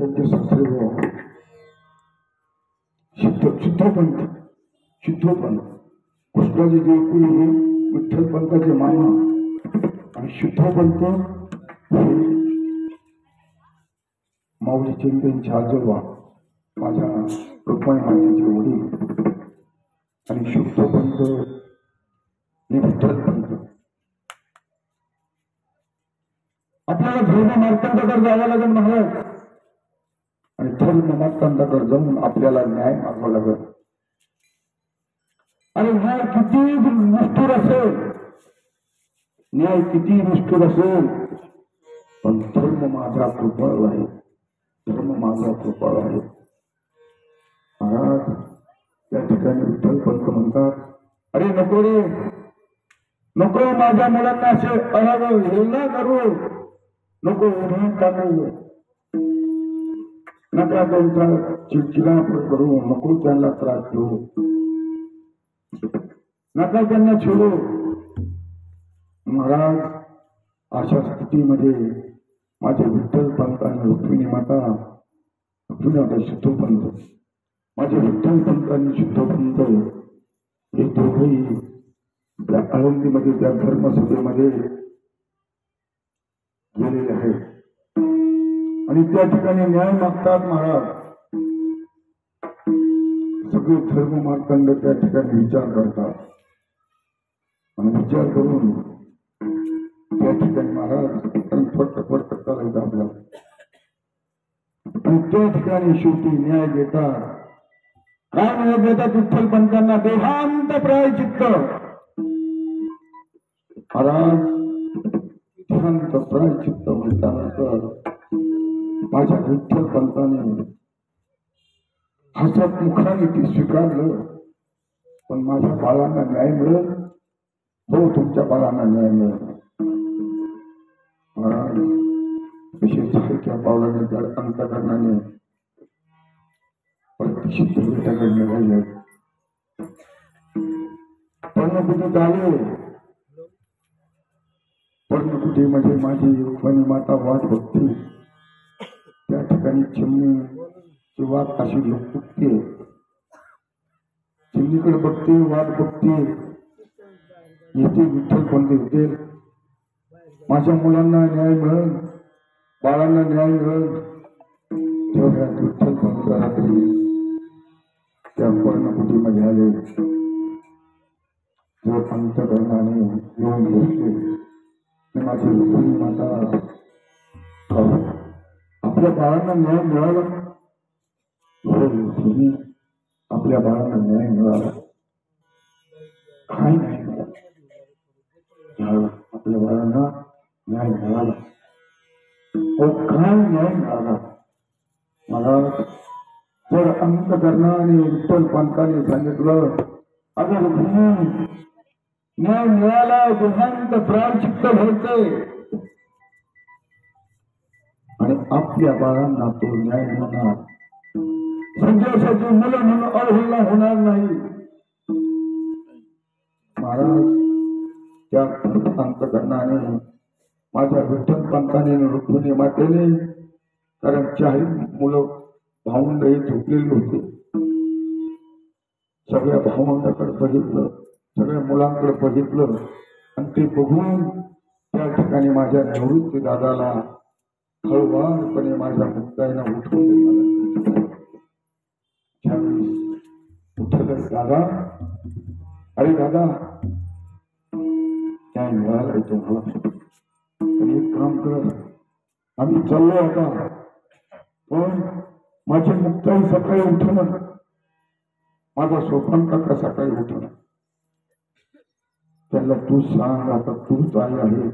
त्यांचे सासरे शुद्धपंत कृष्णाजी देवकुळे हे विठ्ठलपंताचे मामा आणि शुद्धपंत हे माऊली चिंतेंचे आजोबा माझ्या रुक्माई मातेचे वडील आणि शुद्धपंत आणि विठ्ठलपंत. आपल्याला धर्म मार्तंडाकडे जावं लागेल महाराज आणि धर्म मार्तंडाकडे जाऊन आपल्याला न्याय मागावा लागेल. आणि न्याय किती निष्ठुर असेल, न्याय किती निष्ठुर असेल, पण धर्म माझा कृपाळू आहे, धर्म माझा कृपाळू आहे. महाराज त्या ठिकाणी विठ्ठलपंत म्हणतात, अरे नको रे नको, माझ्या मुलांना असे अनाव हेला करू नको, उन्हात टाकायला नका, त्यांचा चिडचिडा करू नको, त्यांना त्रास देऊ नका, त्यांना छेडू. महाराज अशा स्थितीमध्ये माझे विठ्ठलपंत आणि रुक्मिणी माता शुद्धपंत, माझे विठ्ठलपंत आणि शुद्धपंत हे दोघेही त्या आळंदीमध्ये त्या धर्मसभेमध्ये गेलेले आहेत आणि त्या ठिकाणी न्याय मागतात. महाराज सगळे धर्म मार्तंड त्या ठिकाणी विचार करतात आणि विचार करून त्या ठिकाणी महाराज फट करायचं आपल्याला आणि त्या ठिकाणी शेवटी न्याय देतात. काय न्याय देतात? विठ्ठलपंतांना देहांत प्रायश्चित्त. महाराज देहांत प्रायश्चित्त म्हटल्यानंतर माझ्या विठ्ठलपंताने हसत मुखाने ती स्वीकारलं. पण माझ्या बाळांना न्याय मिळेल, हो तुमच्या बाळांना न्याय मिळेल. महाराज विशेष सारख्या पावलाने त्या अंतकरणाने प्रतिष्ठित भेटाकडे राहिले. पर्णकुटीत आले. पर्णकुटीमध्ये माझी रुक्मिणी माता वाट बघते. त्या ठिकाणी चिमणीची वाट अशी बघते, चिमणीकडे बघते, वाट बघते. येथे विठ्ठलपंत येते. माझ्या मुलांना न्याय मिळेल, बाळांना न्याय मिळेल. तेवढ्या विठ्ठलपंत रात्री त्या पर्णकुटीमध्ये आले. जो अंतकरणाने येऊन बसले. माझी रुक्मिणी माता, आपल्या बाळांना न्याय मिळाला, आपल्या बाळांना न्याय मिळाला. काय नाही मिळाला? आपल्या बाळांना न्याय मिळाला. काय न्याय मिळाला? मला जर अंतकरणाने विठ्ठलपंताने सांगितलं, अगर न्याय मिळाला, देहांत प्रायश्चित्त घडते आणि आपल्या बाळांना तो न्याय मिळणार. संदेशाची मुलं म्हणून अवहेलना होणार नाही. महाराज त्या अंतकरणाने माझ्या विठ्ठलपंताने रुक्मिणी मातेने, कारण 40 मुलं भावंड हे झोपलेले होते. सगळ्या भावंडाकडे बघितलं, सगळ्या मुलांकडे बघितलं आणि ते बघून त्या ठिकाणी माझ्या निवृत्ती दादाला हळुवारपणे माझ्या मुक्ताईला उठवून उठलं. दादा, अरे दादा, काय मिळालं तुम्हाला? आणि एक काम कर, आम्ही चाललो आता, पण माझी मुक्ताई सकाळी उठणं, माझा सोपान काका सकाळी उठणं. त्याला तू सांग, आता तूच आई आहे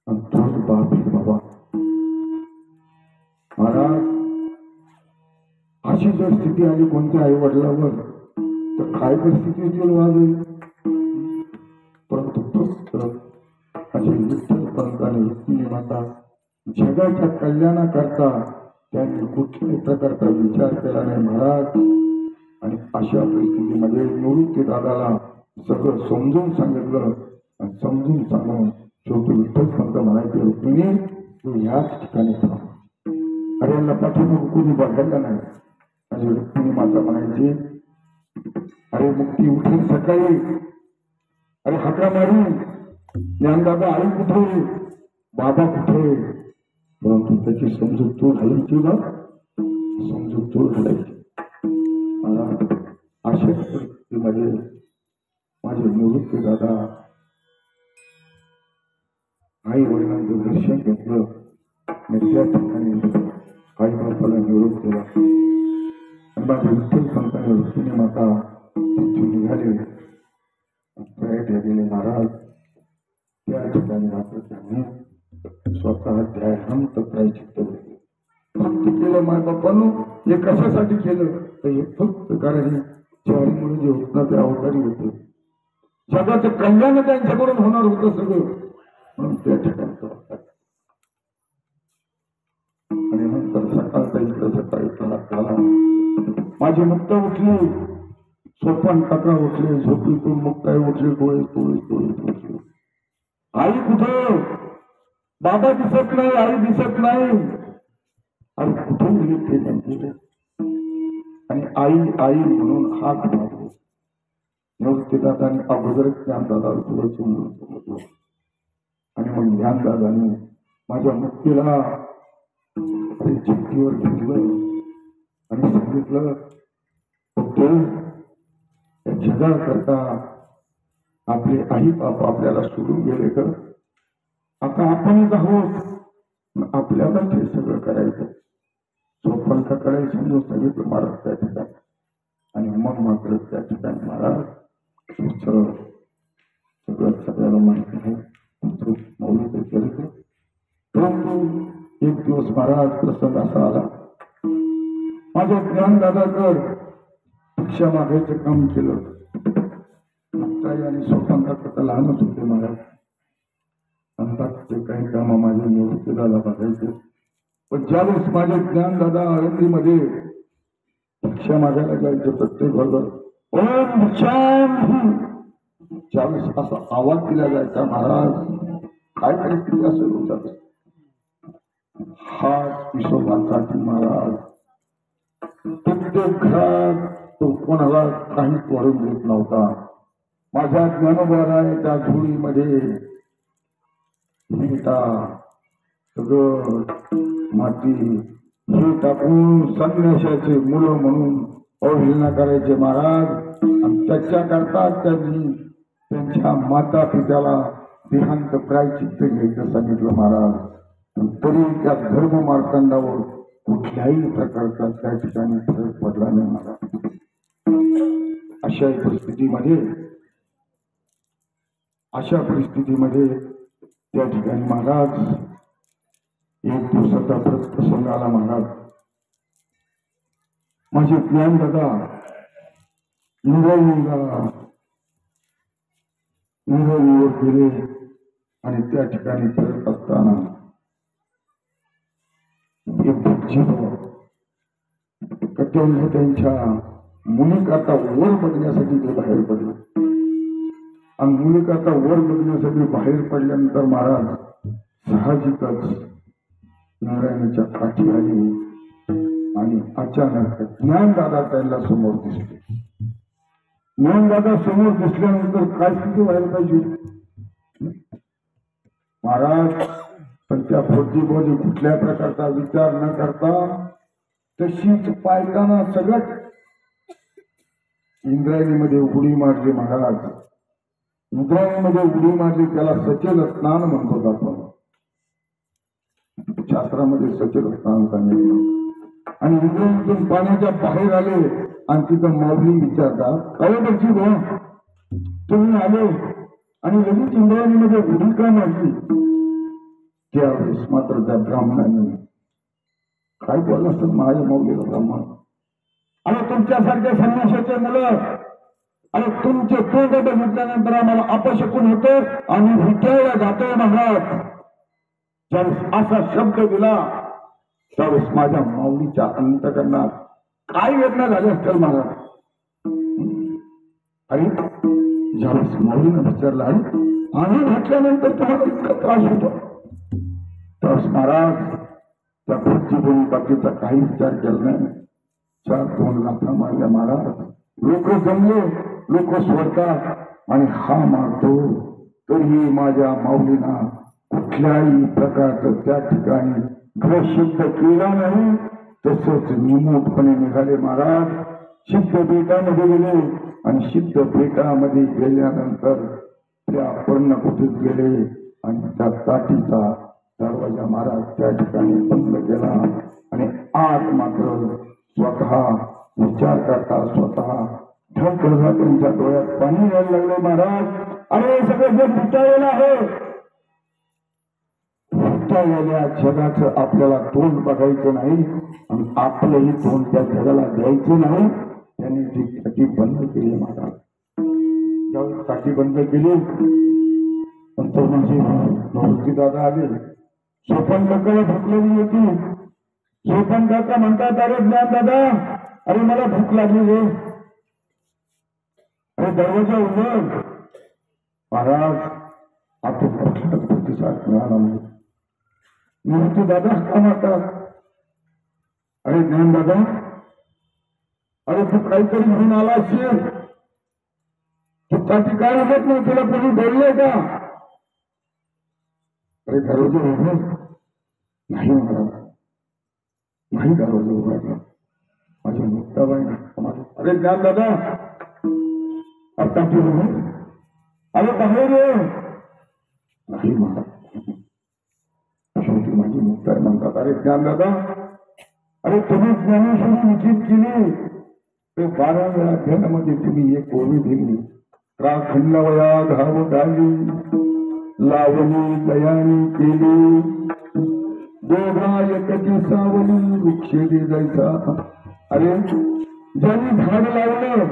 आणि तूच बाप आहे बाबा. महाराज अशी जर स्थिती आली कोणत्या आई वडिलांवर, तर काय परिस्थिती येईल वाजेल. परंतु फक्त अशी विठ्ठलपंत आणि रुक्मिणी माता जगाच्या कल्याणाकरता त्यांनी कुठल्याही प्रकारचा विचार केला नाही महाराज. आणि अशा परिस्थितीमध्ये निवृत्ती दादाला सगळं समजून सांगितलं आणि समजून सांगून शेवटी विठ्ठलपंत म्हणायचे, रुक्मिणी तू याच ठिकाणी थांब, त्यांना पाठीमागून कोणी बघायला नाही. माझी रुक्मिणी माता म्हणायची, अरे मुक्ती उठेल सकाळी, अरे हाका मारी ज्ञानदादा, आई कुठे, बाबा कुठे. परंतु त्याची समजूत तू घालायची ना, समजूत तू घालायची. अशा परिस्थितीमध्ये माझे निवृत्ती दादा आई वडिलांचं दर्शन घेतलं आणि त्या ठिकाणी आई बापाला निरोप दिला. आणि माझे विठ्ठल संतांनी रुक्मिणी माता तिथून निघाले, प्रयागला गेले महाराज. त्या ठिकाणी मात्र त्यांनी स्वतः ध्यानंत प्रायचित्त भक्ती केलं. माझ्या बाप्पांनो हे कशासाठी केलं तर हे फक्त कारण ज्वारीमुळे जे होत ना ते अवतारी होते, जगाचं कल्याण त्यांच्याकडून होणार होतं सगळं, म्हणून त्या ठिकाणी. आणि नंतर सकाळचा इकडं सकाळी झाला. माझी मुक्त उठली, सोपान टाका उठले, झोपीतून मुक्ताई उठली, डोळे टोळी उठली. आई कुठं, बाबा दिसत नाही, आई दिसत नाही. आई कुठून गेली ते नाही. आणि आई आई म्हणून हात मारले. निवृत्तीदादाने अगोदरच ज्ञानदादाला पुढे समजलं. आणि मग ज्ञानदादाने माझ्या मुक्तीला चिठ्ठीवर घेतलं आणि सांगितलं, या जगाकरता आपले आई बाप आपल्याला सोडून गेले तर आता आपणच आहोत, आपल्यालाच हे सगळं करायचं. सोपानकाकडे समजून सांगितलं महाराज त्या ठिकाणी. आणि मग मात्र त्या ठिकाणी महाराज सगळं सगळ्याला माहिती आहे मौलीचं चरित्र. परंतु एक दिवस महाराज प्रसंग असा आला, माझ्या ज्ञानदादाकड भिक्षा मागायचं काम केलं. आणि सोपानकाकडे लहानच होते महाराज. म्हणतात ते काही काम माझ्या निवृत्तीदादा बघायचे. पण ज्यावेळेस माझे ज्ञानदादा आळंदीमध्ये भिक्षा मागायला जायचे प्रत्येक बरोबर ओम भिक्षाम, ज्यावेळेस असा आवाज दिला जायचा महाराज, काय परिस्थिती असेल होतात. हात विसोबासाठी महाराज प्रत्येक घरात तो कोणाला काहीच वाढून देत नव्हता. माझ्या ज्ञानोबाराच्या झोळीमध्ये विटा, सगळं माती हे टाकून संन्याशाचे मुलं म्हणून अवहेलना करायचे महाराज. आणि त्याच्याकरता त्यांनी त्यांच्या माता पित्याला देहांत प्रायचित्त घ्यायचं सांगितलं महाराज. तरी त्या धर्म मार्तंडावर कुठल्याही प्रकारचा त्या ठिकाणी फरक पडला नाही महाराज. अशा परिस्थितीमध्ये त्या ठिकाणी महाराज एक दिवसाचा प्रसंग आला महाराज. माझे ज्ञानदादा इंद्रायणीवर गेले आणि त्या ठिकाणी फिरत असताना त्यांच्या मुलीकरता वर बघण्यासाठी ते बाहेर पडले. आणि मुलीकरता वर बघण्यासाठी बाहेर पडल्यानंतर महाराज साहजिकच नारायणाच्या काठी आली आणि अचानक ज्ञानदादा त्यांना समोर दिसले. ज्ञानदादा समोर दिसल्यानंतर काय स्थिती व्हायला पाहिजे महाराज. पण त्या फौजीभोवती कुठल्या प्रकारचा विचार न करता तशीच पायताना सगळं इंद्रायणीमध्ये उडी मारली महाराज. इंद्रायणीमध्ये उडी मारली, त्याला सचेल स्नान म्हणतो आपण. शास्त्रामध्ये सचेल स्नान सांगितलं. आणि इंद्रायणीतून पाण्याच्या बाहेर आले आणि तिथं माऊली विचारतात, कळबरची भाऊ तुम्ही आले आणि लगेच इंद्रायणीमध्ये उडी का मारली. त्यावेळेस मात्र त्या ब्राह्मणाने काय बोलला असतं माझ्या माऊलीला ब्राह्मण, आणि तुमच्यासारख्या संन्यासाचे मुलं आणि तुमचे तोंड बघितल्यानंतर आम्हाला अपशकून होतं आणि विद्याला जातोय महाराज. ज्यावेळेस असा शब्द दिला त्यावेळेस माझ्या माऊलीच्या अंतकरणात काय वेदना झाल्या असतील महाराज. आणि ज्यावेळेस माऊलीनं विचारला आणि घातल्यानंतर तुम्हाला इतका त्रास होतो त्यावेळेस महाराज त्या खुर्ची कोणी बाकीचा काही विचार केला नाही. 4-2 लाथा मारल्या महाराज. लोक जमले, लोक सोडतात आणि हा मारतो. तरीही माझ्या माऊलींना कुठल्याही प्रकारचं त्या ठिकाणी घरशुद्ध केला नाही. तसंच निमूटपणे निघाले महाराज. सिद्ध बेटामध्ये गेले आणि सिद्ध बेटामध्ये गेल्यानंतर त्या पर्णकुटीत गेले आणि त्या ताटीचा दरवाजा महाराज त्या ठिकाणी बंद केला आणि आत मात्र स्वतः विचार करता स्वतः ढळकळा त्यांच्या डोळ्यात पाणी यायला लागले. महाराज, अरे सगळं जग फुटायला आहे. फुटायला जगाचं आपल्याला तोंड बघायचं नाही आणि आपलंही तोंड त्या जगाला द्यायचं नाही. त्यांनी ती टाकी बंद केली महाराज. ज्यावेळी टाकी बंद केली नंतर माझे नवरती दादा आले. सोपन काकाला भूकलेली होती. सोपन काका म्हणतात, अरे ज्ञान दादा, अरे मला भूक लागली रे. अरे दरवाजा उघड. महाराज, आपण कुठलाच प्रतिसाद मिळाला नाही. नवरती दादा का म्हणतात, अरे ज्ञान दादा, अरे तू काहीतरी म्हणून आला असेल. तू काठी काय होत नाही, तुला कोणी बोललंय का? अरे दरवाजा उघड. नाही महाराज, नाही दरवाजा उघडला. माझ्या मुक्ताबाई, अरे ज्ञान दादा, आता तू अरे बाहेर ये. नाही महाराज. शेवटी माझी मुक्ताई म्हणतात, अरे ज्ञान दादा, अरे तुम्ही ज्ञानेश्वरी लिखित केली ते 12व्या अध्यायामध्ये तुम्ही एक ओवी दिली. राखंडवया घाव घाली, लावणी दयानी केली, दोघा एकटी सावली विक्षेदी जायचा. अरे ज्यांनी झाड लावलं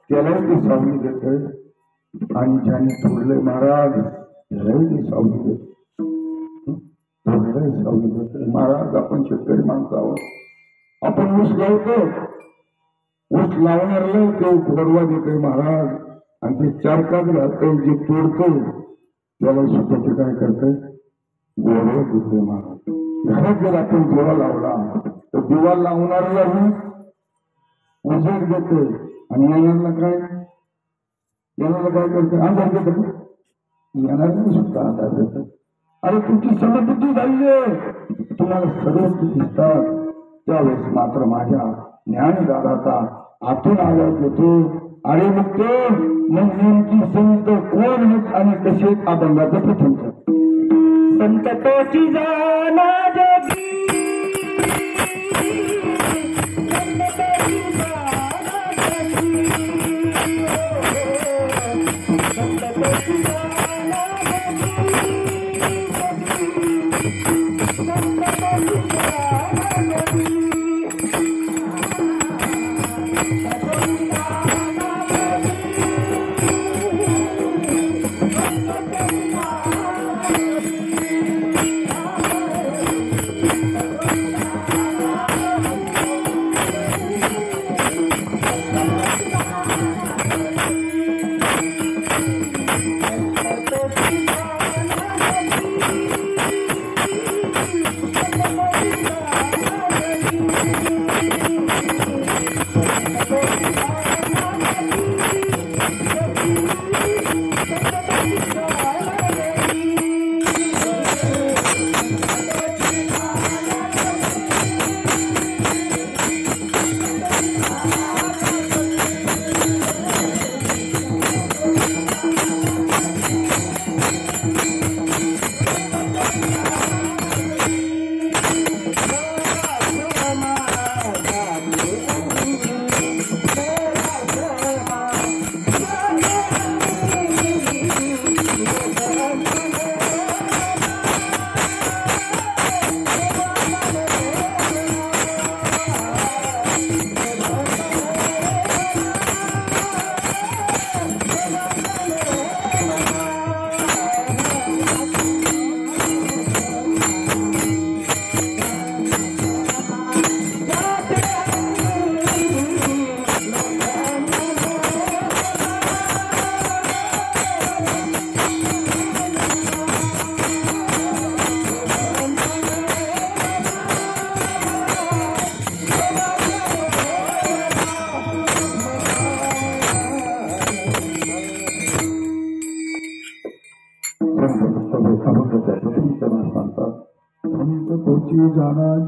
त्याला ते सावली देते आणि ज्यांनी तोडले महाराज त्यालाही ते सावली देते. सावली देते. महाराज, आपण शेतकरी माणसं आहोत. आपण ऊस लावतो, ऊस लावणारला तो गोडवा देते महाराज आणि ते 4 काप घालतो. जे तोडतो त्याला सुद्धा ते काय करते, गोडवा देते महाराज. घरात जर आपण दिवा लावला तर दिवा लावणाऱ्याला उजेड देते आणि येणाऱ्याला काय करते, अंधार देते. येणाऱ्याला सुद्धा अंधार देते. अरे तुमची समजुती झाली आहे, तुम्हाला सर्व दिसतात. त्यावेळेस मात्र माझ्या ज्ञानदाराचा आतून आवाज येतो, अरे मुक्ते, मग नेमकी संत कोण आहेत आणि कसे अभंगाचं प्रथम संत तोची जाना जगी,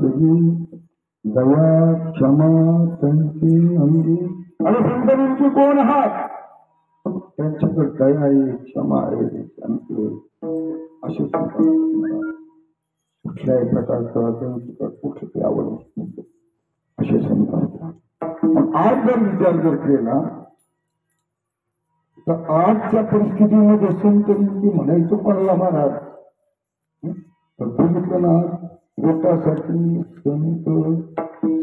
जगी दया क्षमा त्यांची अंगी. आणि संत नेमकी कोण आहात? त्यांच्याकडे दया आहे, क्षमा आहे, शांती आहे, असे संत कुठल्याही प्रकारचं त्यांच्याकडे कुठली आवड नसते असे संत असतात. पण आज जर विचार जर केला तर आजच्या परिस्थितीमध्ये संत नेमकी म्हणायचं पडला महाराज तर बघितलं ना पोटासाठी संत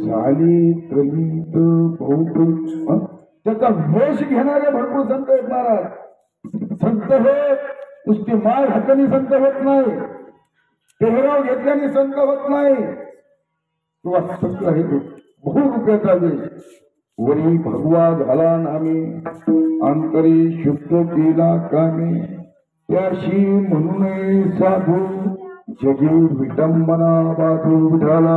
झाली दलित बौद्ध त्याचा वेश घेणारे भरपूर संत आहेत महाराज. संत हे नुसती माळ हाताने संत होत नाही, पेहराव घेतल्याने संत होत नाही. किंवा संत आहे बहुरूपाचा वेश. वरी भगवा झाला नामे अंतरी शुद्ध केला कामे त्याशी म्हणून साधू जगी विटंबना बाधू विठाला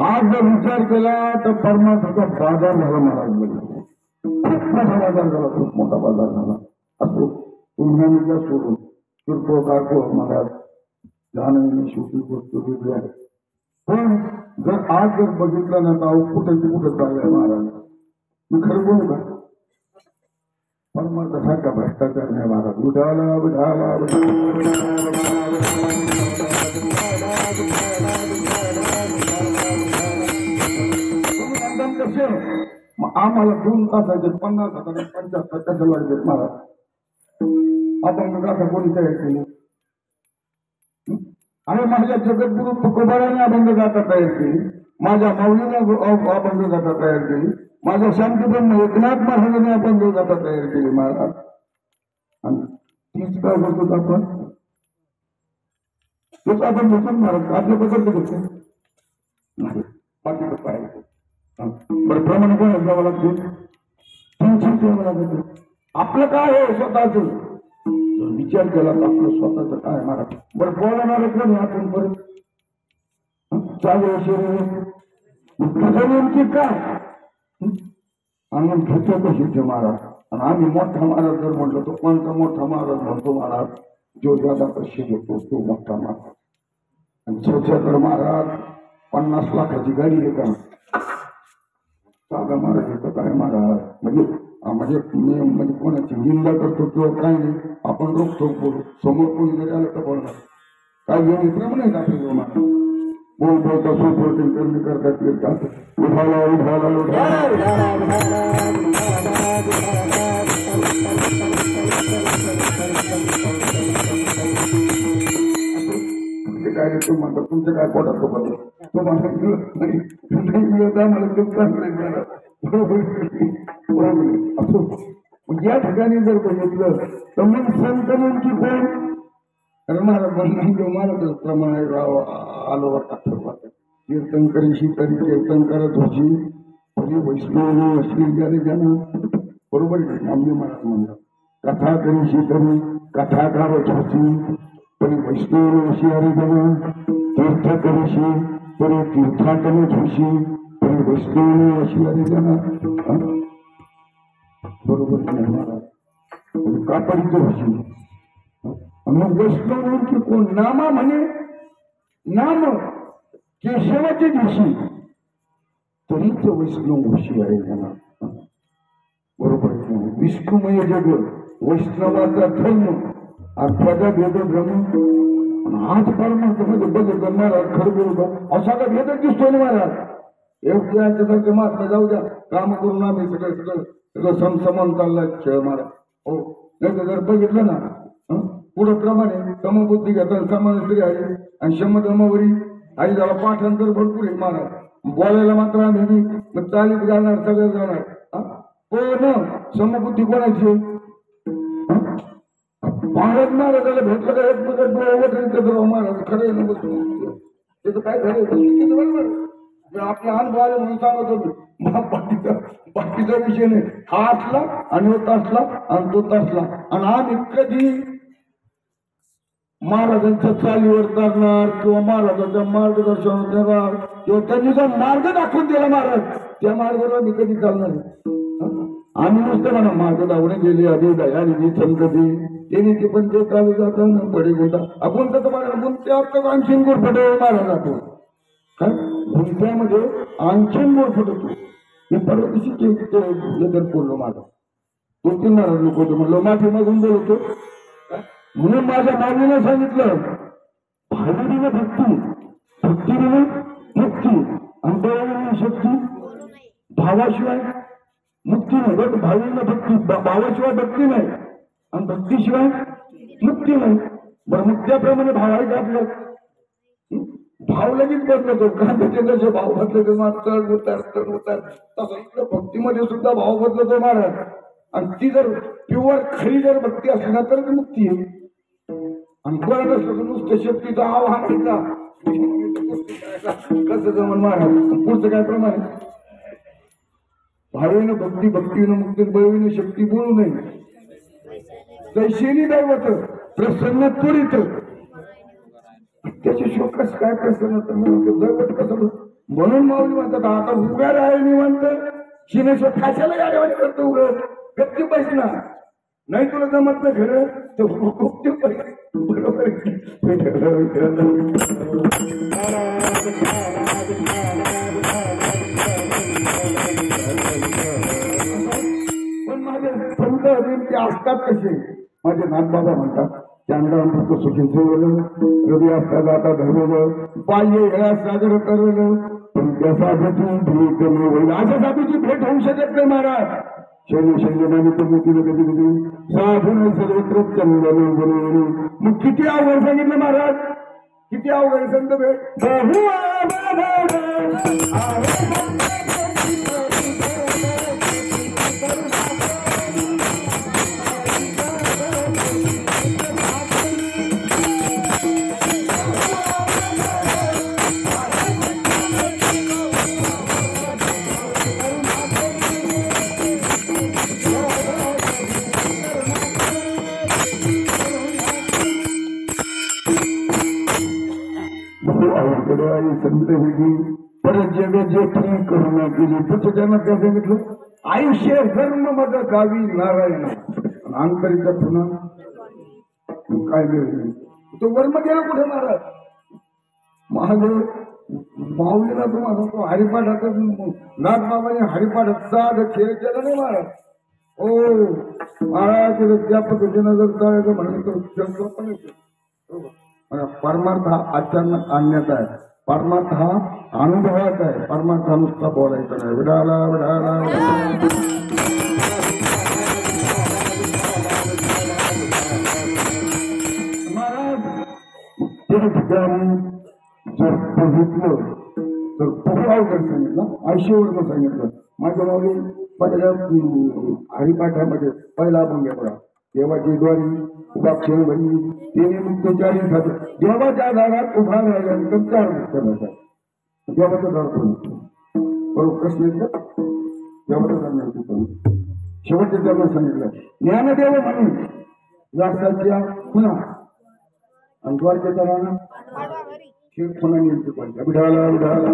आज जर विचार केला तर परमार्थाचा बाजार झाला महाराज. खूप मोठा बाजार झाला, खूप मोठा बाजार झाला. असो पुन्हा सोडून किरकोळ कारकोळ महाराज लहान शेवटी गोष्ट वेगळी आहे. पण जर आज जर बघितलं ना तर कुठे चाललंय महाराज. मी खरं बोलू का परमार्थासारखा भ्रष्टाचार नाही महाराज. उठाला उठाला कसे मग आम्हाला 2 तासाचे 50,000 75 कसं लागले महाराज. आपण गाथा कोणी तयार केली आणि माझ्या जगद्गुरु तुकोबाराने अभंग गाथा तयार केली, माझ्या माऊलीने अभंग गाथा तयार केली, माझ्या शांतीब्रह्म एकनाथ महाराजांनी अभंग गाथा तयार केली महाराज. आणि तीच काय करतो आपण तेच आपण बसून महाराज आपल्या बदलतो कसं नाही बाकीचं पाहिजे. बरं प्रमाण कोण द्यावं लागते, टेन्शन द्यावं लागते. आपलं काय आहे स्वतःच विचार केला तर आपलं स्वतःच काय महाराज. बरं बोलणार कोणी आपण परत 4 वर्ष नेमकी काय आम्ही घेतो कशी महाराज. आणि आम्ही मोठा महाराज जर म्हटलं तो कोणता मोठा महाराज म्हणतो महाराज जो ज्यादा कशी घेतो तो मोठा महाराज. आणि छोट्याकडे महाराज 50 लाखाची गाडी आहे का साधा महाराज येतो काय महाराज. म्हणजे मी म्हणजे कोणाची निंदा करतो किंवा काय नाही आपण रोखतो बोलू. समोर कोणी जरी आलं तर बोलणार काय घेऊन प्रमाण आहे आपल्या जीवनात. बोल बोलता सोपवते कमी करतात उठाला उठाला काय तो म्हणतात तुमचं काय पोटात तो पाहिजे तो मला मिळत नाही मिळत मला असो. या ठिकाणी जर बघितलं तर मग संत नेमकी कोण. कारण महाराज महाराज प्रमाण आलो वाटतात कीर्तन करीशी तरी कीर्तन करत होती तरी वैष्णव असली ज्याने ज्यांना बरोबर आम्ही महाराज म्हणतात कथा करीशी तरी कथा करत होती तरी वैष्णव अशी अरे जण तीर्थ करीशी तरी तीर्थाटनच होशी तरी वैष्णव अशी अरे जण बरोबर नाही महाराज कापडीचं होशी. मग वैष्णव की कोण नामा म्हणे नाम केशवाच्या दिवशी तरीच वैष्णव होशी आहे त्यांना बरोबर. विष्णुमय जग वैष्णवाचा धर्म अर्थाचा भेद ब्रह्म आज परमार्थामध्ये बघितलं महाराज खरं बोलतो असा का भेदच दिसतो ना महाराज. याच्यासारखे महात्मा जाऊ द्या काम करून आम्ही सगळं समसमान चाललाय खेळ महाराज. हो नाही तर जर बघितलं ना पुढं प्रमाणे समबुद्धी घेतात समान स्त्री आहे आणि शमधर्मावरी आई झाला पाठांतर भरपूर आहे महाराज. बोलायला मात्र आम्ही मग चालीत जाणार सगळं जाणार कोण समबुद्धी कोणाची महाराज. महाराजाला भेटलं का एकमेकात डोळ्यावर महाराज खरं त्याचं काय खरं आपल्या अनुभव आले म्हणून सांगत होतो. बाकीचा विषय नाही हा असला आणि तो असला आणि तो तसला. आणि आम्ही कधी महाराजांच्या चालीवर चालणार किंवा महाराजांच्या मार्गदर्शन देणार किंवा त्यांनी जो मार्ग दाखवून दिला महाराज त्या मार्गावर आम्ही कधी चालणार आम्ही नुसतं म्हणा माझं धावणे गेली आधी दयानिधी संतती त्यांनी ते पण ते चालू जातं बडे गुंडा आपण तर आपण त्या आणखीन गोरफटे मारा जातो काय गुंठ्यामध्ये आणखीन गोरफटतो मी परवा दिवशी बोललो माझा 2-3 महाराज लोक होते म्हणलो माफी मागून बोलतो म्हणून माझ्या माऊलीने सांगितलं भावनेने भक्ती भक्तीने मुक्ती आणि दयाने शक्ती भावाशिवाय मुक्ती नाही बघ भावीने भक्ती भावाशिवाय भक्ती नाही आणि भक्तीशिवाय मुक्ती नाही बरं मग त्याप्रमाणे भाव आहे का आपलं भाव लगेच बदलतो का त्याचे जसे भाव बदलले चढ उतार तसं इकडं भक्तीमध्ये सुद्धा भाव बदलतो महाराज आणि ती जर प्युअर खरी जर भक्ती असली ना तर ती मुक्ती आहे आणि बरं नसलं तर नुसतं शक्तीचा आव्हान कसं जमन महाराज पुढचं काय प्रमाण भावेनं भक्ती भक्तीनं मुक्ती बळवीनं शक्ती बोलू नये दैशेनी दैवत प्रसन्न त्वरित त्याचे शोकस काय प्रसन्न दैवत कसं म्हणून माऊली म्हणतात आता उगा राहाय निवांत शिनेश्वर कशाला गाडीवाणी करतो उगत गप्ती पाहिजे ना नाही तुला जमत नाही खरं तर गुप्ती पाहिजे बरोबर पण माझे संत ते असतात कसे माझे नाथबाबा म्हणतात चांगला सुखी सेवलं रवी असता जाता धरवलं पाहिजे हेळा सागर करवलं पण त्या साधूची भेट होईल अशा साधूची भेट होऊ शकत नाही महाराज शैली शैली मानित कधी कधी साधू नाही सर्वत्र चंदन बोलवणी मग किती अवघड सांगितलं महाराज किती अवघड संत भेट संत वेगळी परत जग जेठी करुणा केली पुस्तकांना काय सांगितलं आयुष्य धर्म मध गावी नारायण अंतरीचा पुन्हा काय वेळ तो वर्म गेला कुठे महाराज महादेव माऊलीला तुम्हाला तो हरिपाठाचा नाथबाबाने हरिपाठात साध खेळ केला नाही महाराज हो महाराज त्या पद्धतीनं जर चालायचं म्हणून तर परमार्थ हा अचानक आणण्याचा आहे परमार्थ हा अनुभवाचा आहे परमार्थ हा नुसता बोलायचा नाही विडाला विडाला महाराज त्या ठिकाणी जर बघितलं तर खूप अवघड सांगितलं आयुष्यवर सांगितलं माझ्या माऊली पहिल्या हरिपाठामध्ये पहिला अभंग पडा देवाची द्वारी उभा क्षण भरली तिने मुक्तचारी झालं देवाच्या दारात उभा राहिल्यानंतर 4 मुक्त मिळतात देवाचं दार बरोबर प्रश्न येतो देवाचं दार शेवटच्या त्यांना सांगितलं ज्ञानदेव म्हणून व्यासाच्या खुणा आणि द्वारकेचा राणा शेत खुणा नियुक्ती पाहिजे विढाला विढाला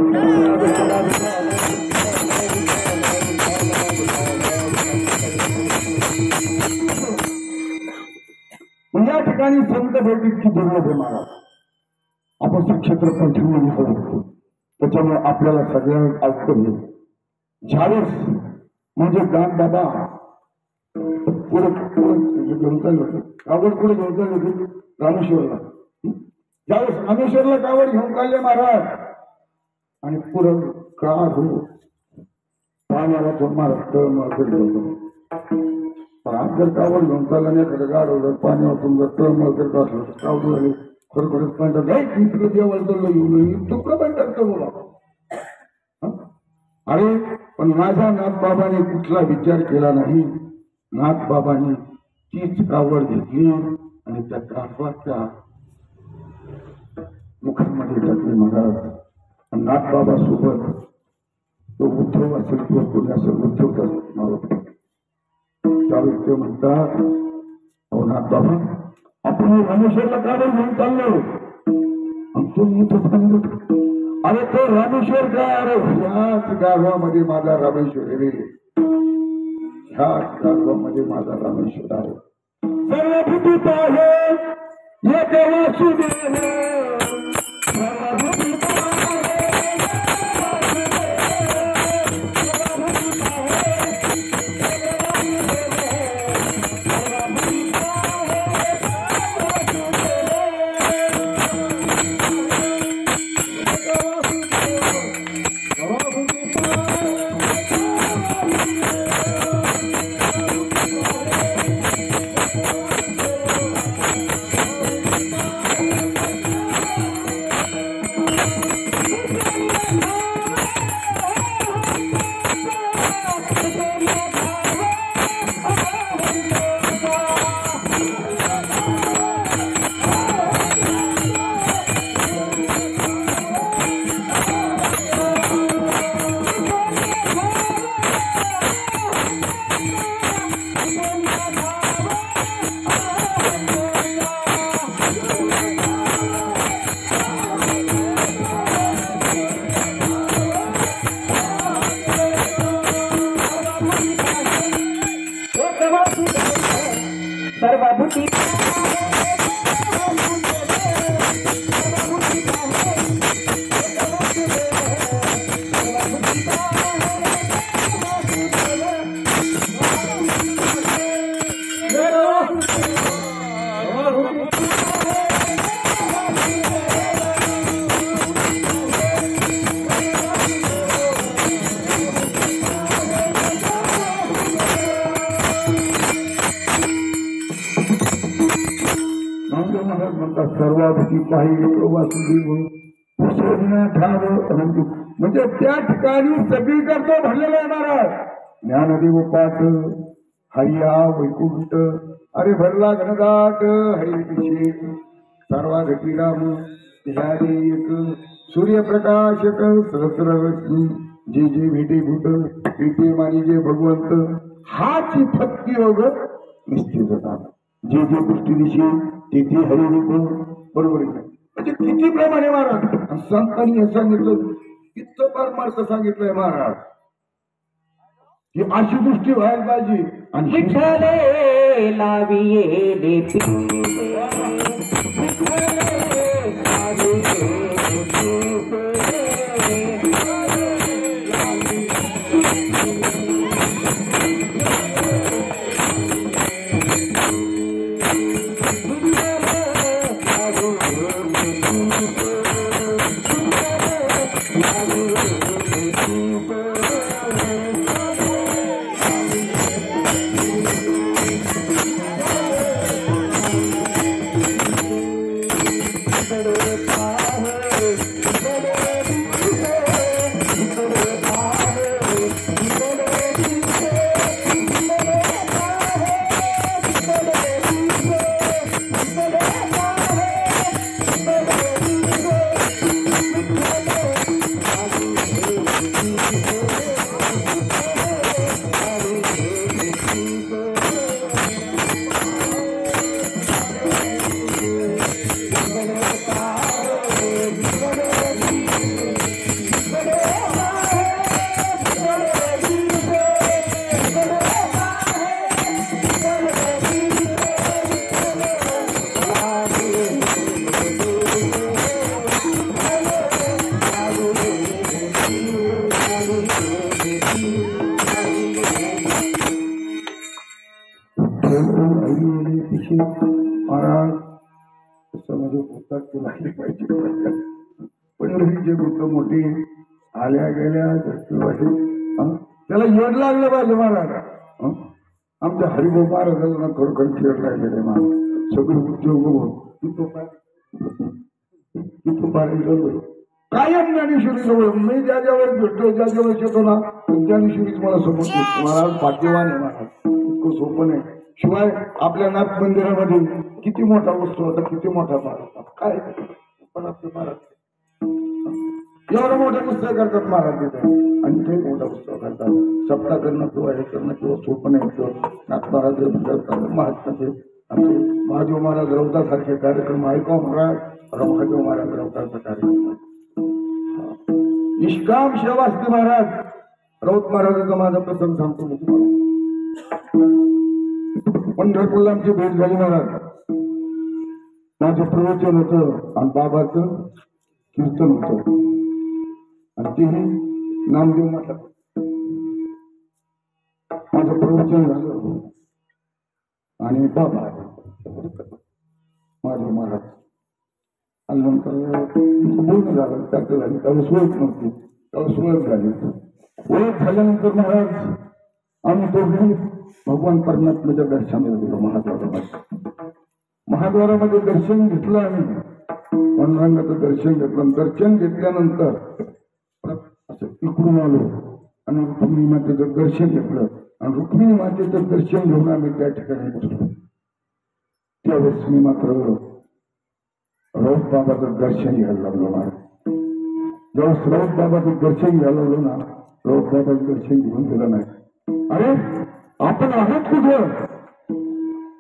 या ठिकाणी संत भेटीची दुर्लभ आहे महाराज आपण सुक्षेत्र पंचमध्ये बघतो त्याच्यामुळे आपल्याला सगळ्यांना ऐकून येईल ज्यावेळेस म्हणजे गाणबाबा पुढे घेऊन चालले होते कावड पुढे घेऊन चालले होते रामेश्वरला ज्यावेळेस रामेश्वरला कावड घेऊन चालले महाराज आणि पुढं का हो पाण्याला तो महाराज तळमळ होतो आज जर कावड घेऊन चालला नाही गाडवलं पाण्यावर जर तळमळ करत असलं कावड झाली खरोखरच म्हणतात नाही तिकडे देवाला चाललं येऊन तुकडं पण टाकतो बोला अरे पण माझ्या नाथबाबाने कुठला विचार केला नाही नाथबाबाने तीच कावड घेतली आणि त्या काठवाच्या मुखामध्ये टाकली महाराज नाथबाबा सोबत तो उद्धव असेल किंवा कोणी असेल उद्धवचा त्यावेळी ते म्हणतात अहो नाथबाबा आपण रामेश्वरला कावड घेऊन चाललो आणि तुम्ही इथं सांगितलं अरे तो रामेश्वर काय अरे याच गावामध्ये माझा रामेश्वर रे ह्या गाढवामध्ये माझा रामेश्वर आहे. सर्वभूतीत आहे एक वासुदेव. सर्वभूतीत सर्वाभूती पाहिजे वासुदेव म्हणजे त्या ठिकाणी सगळीकडे भरलेला आहे महाराज. ज्ञानदेव पाठ हरिया वैकुंठ अरे भरला घनदाट हरिविषे सर्वा घटी राम ध्याने एक सूर्यप्रकाशक सहस्र रश्मी जे जे भेटे भूत भेटे मानी जे भगवंत हाची भक्ती योग निश्चित होता. जे जे गोष्टी दिशे तेथे हरिरूप बरोबर आहे. म्हणजे किती प्रमाणे महाराज संतांनी हे सांगितलं इतकं परमार्थ सांगितलंय महाराज ही अशी दृष्टी व्हायला पाहिजे. आणि विठ्ठले लाविये महाराज त्याच्यामध्ये भूतात लागली पाहिजे. पण जे भूत मोठी आल्या गेल्या त्याला येड लागलं पाहिजे महाराज. आमच्या हरिभाऊ महाराजांना खरोखर येड लागलेले महाराज सगळे उद्योग तिथं पाहिजे कायम ज्ञानेश्वरी जवळ मी ज्या ज्यावेळेस भेटतो ज्या ज्यावेळेस येतो ना ज्ञानेश्वरीच मला समजतो. महाराज भाग्यवान आहे महाराज इतकं सोपं नाही. शिवाय आपल्या नाथ मंदिरामध्ये किती मोठा वस्तू होता किती मोठा महाराज काय पण आपले महाराज एवढं मोठं पुस्तक करतात महाराज तिथे आणि ते मोठा पुस्तक करतात. सप्ताह करणं किंवा हे करणं किंवा सोपं नाही किंवा नाथ महाराज महात्माचे आमचे महादेव महाराज रवतासारखे कार्यक्रम ऐकाव महाराज. महादेव महाराज रवताचा कार्यक्रम निष्काम सेवा असते महाराज. राऊत महाराजाचा माझा प्रसंग सांगतो मी तुम्हाला. पंढरपूरला आमची भेट झाली महाराज. माझं प्रवचन होतं आणि बाबाचं कीर्तन होतं आणि तेही नामदेव म्हटलं. माझं प्रवचन झालं आणि बाबा माझे महाराज आल्यानंतर बोलणं झालं, चर्चा झाली. त्यावेळेस ओळख नव्हती, त्यावेळेस ओळख झाली. ओळख झाल्यानंतर महाराज आम्ही दोघे भगवान परमात्म्याच्या दर्शनाला गेलो. महाद्वारामध्ये दर्शन घेतलं आम्ही. पांडुरंगाचं दर्शन घेतलं. दर्शन घेतल्यानंतर असं इकडून आलो आणि रुक्मिणी मातेचं दर्शन घेतलं आणि रुक्मिणी मातेचं दर्शन घेऊन आम्ही त्या ठिकाणी बसलो. त्यावेळेस मी मात्र राऊत बाबाचं दर्शन घ्यायला लागलो. महाराज ज्यावेळेस राऊत बाबाचं दर्शन घ्यायला लागलो ना, राऊत बाबाचं दर्शन घेऊन गेलं नाही. अरे आपण आहोत कुठं?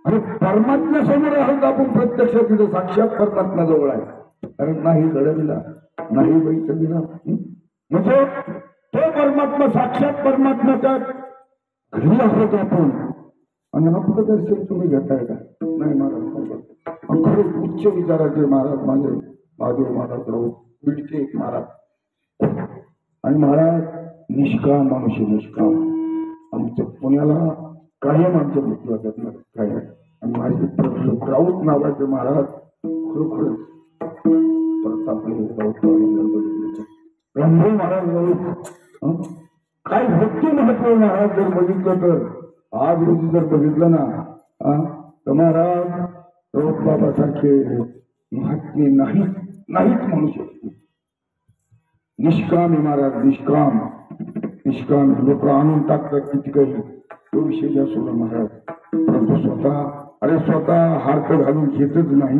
अरे परमात्म्या समोर आहोत आपण, प्रत्यक्ष तिथे साक्षात परमात्मा जवळ आहे. अरे नाही घडविला, नाही बैठविला, म्हणजे तो परमात्मा साक्षात परमात्म्याच्या घरी आहोत आपण. आणि आपलं दर्शन तुम्ही घेताय का? नाही महाराज. खरे उच्च विचाराचे महाराज माझे महादेव महाराज राऊत बिडके महाराज. आणि महाराज निष्काम माणूस, निष्काम. आमच्या पुण्याला कायम आमच्या मृत्यू वाटत नाही काय. आणि माझे राऊत नावाचे महाराज खरोखर परत आपले राऊत ब्रह्म महाराज राऊत काय भक्ती महत्व महाराज जर बघितलं तर, आज रोजी जर बघितलं ना तर महाराज राऊत बाबासारखे महात्मे नाहीच म्हणू शकतो. निष्काम आहे महाराज, निष्काम. निष्काम लोक आणून टाकतात किती काही, तो विषय ज्या सोडा महाराज. परंतु स्वतः हात घालून घेतच नाही,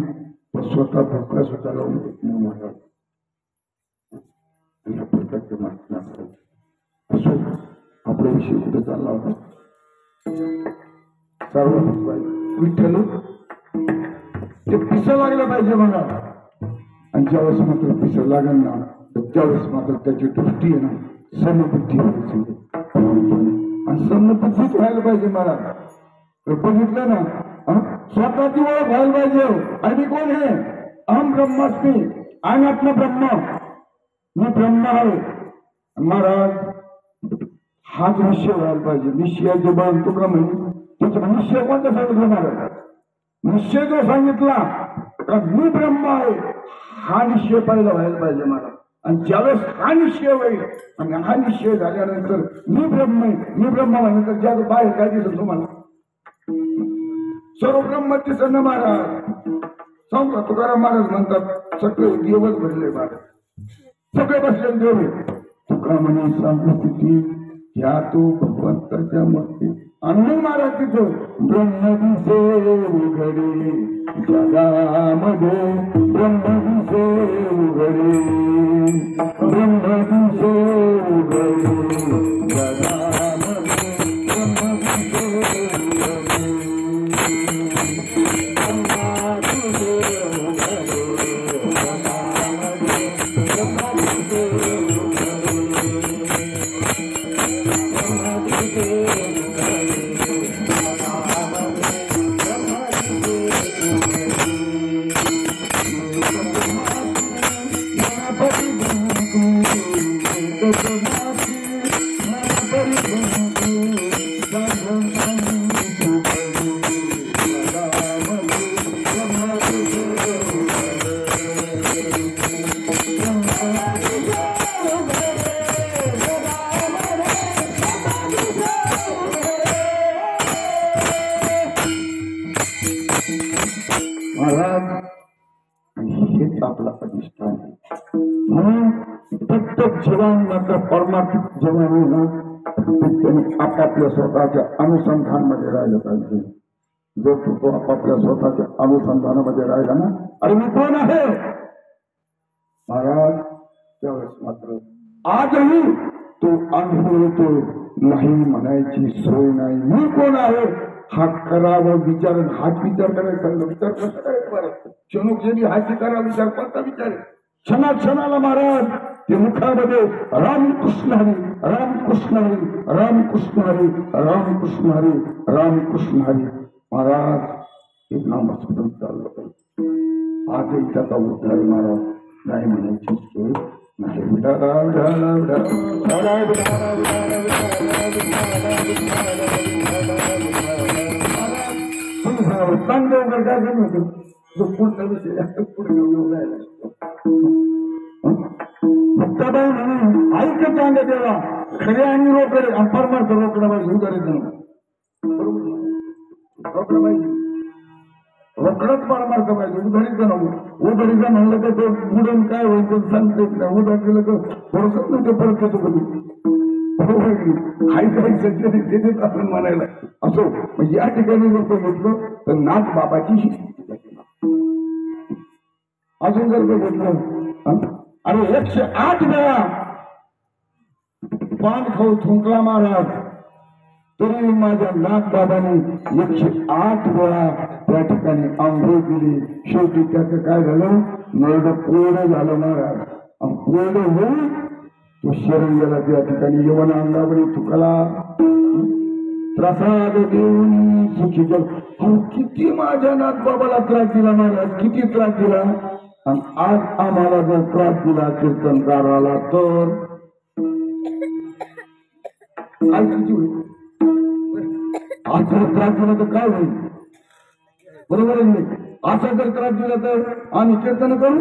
पण स्वतः भोकला स्वतः लावून देत नाही महाराज. असो आपला विषय कुठे चालला होता? सर्व विठ्ठल ते पिसं लागलं पाहिजे मला. आणि ज्यावेळेस मात्र पिसं लागेल ना, तर त्यावेळेस मात्र त्याची दृष्टी आहे ना समबुद्धी व्हायची. आणि समबुद्धीच व्हायला पाहिजे मला. तर बघितलं ना, स्वतःची ओळख व्हायला पाहिजे. आणि कोण आहे? अहम ब्रह्मास्मी, अनात्म ब्रह्म, मी ब्रह्म आहे महाराज. हाच निश्चय व्हायला पाहिजे. निश्चयाचे बळ तुकडा म्हणजे त्याचा निश्चय कोणता सांगितलं महाराज? निश्चय जो सांगितला का मी ब्रह्म आहे, हा निश्चय पहिला व्हायला पाहिजे मला. आणि ज्यावेळेस हा निश्चय होईल आणि हा निश्चय झाल्यानंतर मी ब्रह्म आहे, मी ब्रह्म म्हणल्यानंतर ज्या बाहेर काय दिसत तुम्हाला? सर्व ब्रह्म दिसत ना महाराज. सांगा तुकाराम महाराज म्हणतात सगळे देवच भरले महाराज, सगळे बसले देव. तुका म्हणे सांगू या तो भगवंताच्या मूर्ती. आणि महाराज तिथं ब्रह्म दिसे उघडे जगामध्ये, ब्रह्म दिसे उघडे, ब्रह्म दिसे उघडे जगामध्ये, ब्रह्म दिसे उघडे, ब्रह्म दिसे परमार्थिक जीवनाने आपापल्या स्वतःच्या अनुसंधानामध्ये राहिलं पाहिजे. जो तो आपापल्या स्वतःच्या अनुसंधानामध्ये राहिला ना, अरे मी कोण आहे महाराज, त्यावेळेस मात्र आजही तो अनुभव येतो. नाही म्हणायची सोय नाही. मी कोण आहे हा करावं विचार. हाच विचार करायचा. विचार कसा करायचा महाराज? क्षणोक्षणी हाची करा विचार. कोणता विचार? क्षणाक्षणाला महाराज ते मुखामध्ये रामकृष्ण हरी, रामकृष्ण हरी, रामकृष्ण हरी, रामकृष्ण हरी, रामकृष्ण हरी. महाराज हे नामस्मरण चाललं पाहिजे. आजही त्याचा उद्धार महाराज नाही म्हणायची सोय नाही. विठाला विठाला चांगलं वगैरे काय झालं होतं जो पुढचा विषय पुढे येऊन राहिला. मुक्ताबाई म्हणून ऐकत चांगलं देवा खरे आणि रोकडे परमार्थ रोकडा पाहिजे उदाहरण रोकडा पाहिजे रोकडच परमार्थ पाहिजे उधारीचा नको. उधारीचा म्हणलं तर ते बुडून काय होईल ते सांगतेच नाही. उधार दिलं तर थोडंसंच नाही ते परत येतो कधी देत आपण म्हणायला असो. या ठिकाणी जर बघितलं तर नाथ बाबाची ही स्थिती झाली. अजून जर बघितलं अरे 108 वेळा पान खाऊ थुंकला महाराज तरी माझ्या नाथ बाबाने 108 वेळा त्या ठिकाणी आंघोळ केली. शेवटी त्याचं काय झालं नरड कोरडं झालं महाराज. कोरडं होऊन तो शरण गेला. त्या ठिकाणी यवन अंगावरी तुकला प्रसाद देऊन सुखी जल. किती माझ्या नाथ बाबाला त्रास दिला महाराज किती त्रास दिला. आणि आज आम्हाला जर त्रास दिला कीर्तनकाराला तर काय किती होईल. आज जर त्रास दिला तर काय होईल बरोबर आहे. असा जर त्रास दिला तर आम्ही कीर्तन करू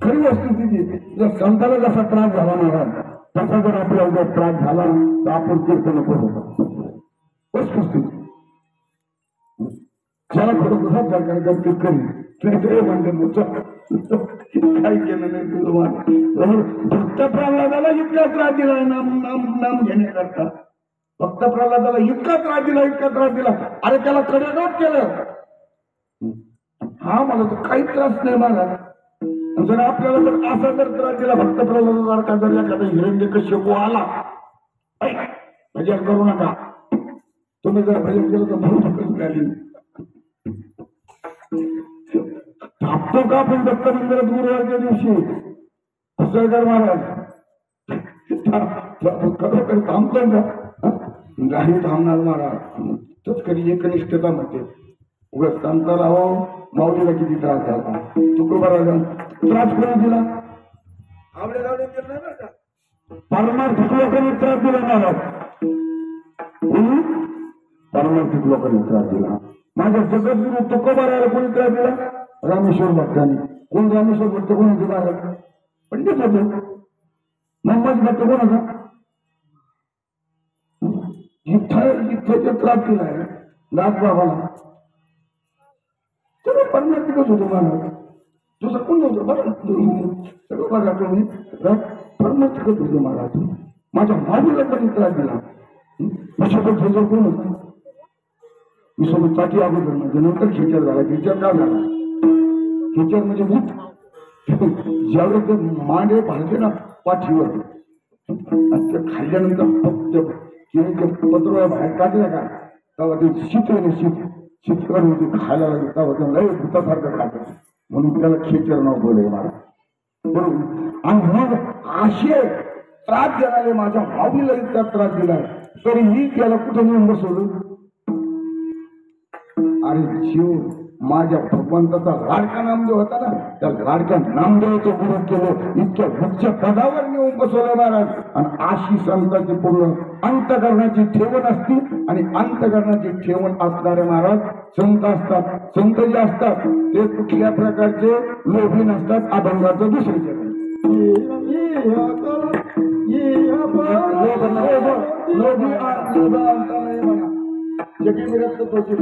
खरी वस्तू तिची. जर संताला जसा त्रास झाला महाराज तसा जर आपल्याला जर त्रास झाला तर आपण कीर्तन करू वस्तुस्थिती. ज्याला खरोखर सरकार ते करी म्हणते काही केलं नाही तुझं. भक्त प्रल्हादाला इतका त्रास दिला नाम नाम नाम घेण्याकरता. भक्त प्रल्हादाला इतका त्रास दिला इतका त्रास दिला. अरे त्याला कडेनोट केलं. हा मला तर काही त्रास नाही महाराज. जर आपल्याला जर असा जर त्रास दिला भक्त प्रल्हादासारखा जर एखादा हिरण्यकश्यप आला भजन करू नका तुम्ही जर भजन केलं तर म्हणून झाली थांबतो का आपण दत्त मंदिरात गुरुवारच्या दिवशी सरकार महाराज खरोखर थांबतो का नाही थांबणार महाराज. तोच कधी एकनिष्ठता म्हणते उगाच संताला हो माऊलीला किती त्रास झाला. तुकोबाराला त्रास कोणी दिला परमार्थिक लोकांनी त्रास दिला महाराज. परमार्थिक लोकांनी त्रास दिला. माझ्या जगद्गुरु तुकोबाराला कोणी त्रास दिला रामेश्वर भक्तांनी. कोण रामेश्वर भक्त कोणाचे महाराज पंडित होते. मोहम्मद भक्त कोणाचा इथं त्रास दिला आहे नाथ बाबाला. सगळं परमार्थिकच होतं महाराज. तुझं कोण नव्हतं बघा सगळं बघा तुम्ही परमार्थिकच होतं महाराज. माझ्या माऊलीला पण त्रास दिला. विश्वभर खेचर कोण होता विश्वभर चाटी अगोदर म्हणजे नंतर खेचर झाला. खेचर का झाला खेचर म्हणजे भूत ज्यावेळेस ते मांडे भाजले ना पाठीवर आणि ते खाल्ल्यानंतर फक्त केळीचे पत्र बाहेर काढले का तेव्हा ते शीतकर होते खायला लागले तेव्हा ते लय भूतासारखं खात म्हणून त्याला खेचर नाव बोलले मला बरोबर. आणि मग असे त्रास देणारे माझ्या माऊलीला इतका त्रास दिलाय तरीही त्याला कुठे नेऊन बसवलं. अरे शिव माझ्या भगवंताचा लाडका नामदेव होता ना त्या लाडक्या नामदेवाचं गुरु केलं इतक्या उच्च पदावर नेऊन बसवलं महाराज. आणि अशी संतांची पूर्ण अंतकरणाची ठेवण असती आणि अंतकरणाची ठेवण असणारे महाराज संत असतात. संत जे असतात ते कुठल्या प्रकारचे लोभी नसतात. अभंगाचं दुसरे जगी विरक्त तोची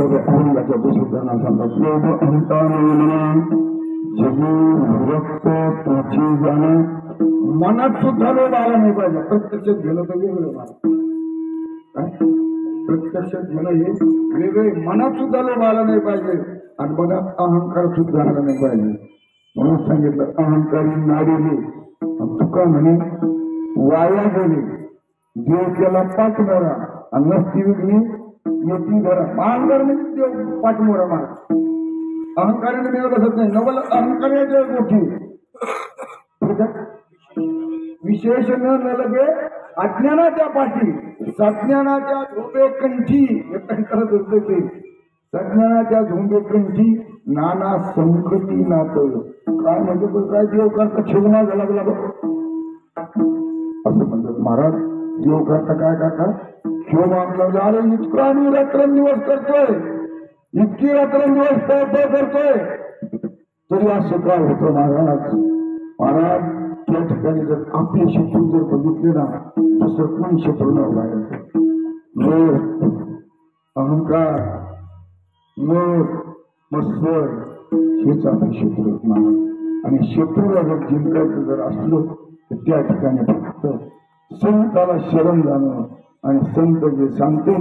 तर अहंगाच्या दुसऱ्यांना सांगतात लोभ अहंकार जगी विरक्त तुझी जाणं. मनात सुद्धा लोभ आला नाही पाहिजे. प्रत्यक्षात गेलं तर वेगळं मला काय प्रत्यक्षात गेलं हे वेगळे. मनात सुद्धा लोभ आला नाही पाहिजे आणि मनात अहंकार सुद्धा आला नाही पाहिजे. म्हणून सांगितलं अहंकारी नाडीले तुका म्हणे वाया गेले देव केला पाठमोरा आणि नसती विघ्नी येती घरा. अहंकार म्हणजे देव पाठमोरा मारा. अहंकाराने मिळत बसत नाही. नवल अहंकाराच्या गोष्टी विशेषण न लगे अज्ञानाच्या पाठी सज्ञानाच्या झोपे कंठी करत असते ते. सज्ञानाच्या झोंबे कंठी नाना संकटी नात. काय म्हणजे काय देव करता ठेवणार झाला गेला असं म्हणतात महाराज. देव करता काय करता ठेव मागला. अरे इतका आम्ही रात्रंदिवस करतोय इतकी रात्रंदिवस करतोय तरी असं काय होतं महाराज. महाराज त्या ठिकाणी जर आपले शत्रू जर बघितले ना दुसरं कोणी शत्रू न व्हायचं. लोभ अहंकार लोभ मत्सर हेच आपले शत्रू महाराज. आणि शत्रूला जर जिंकायचं जर असलं तर त्या ठिकाणी फक्त संताला शरण जाणं आणि संत जे सांगते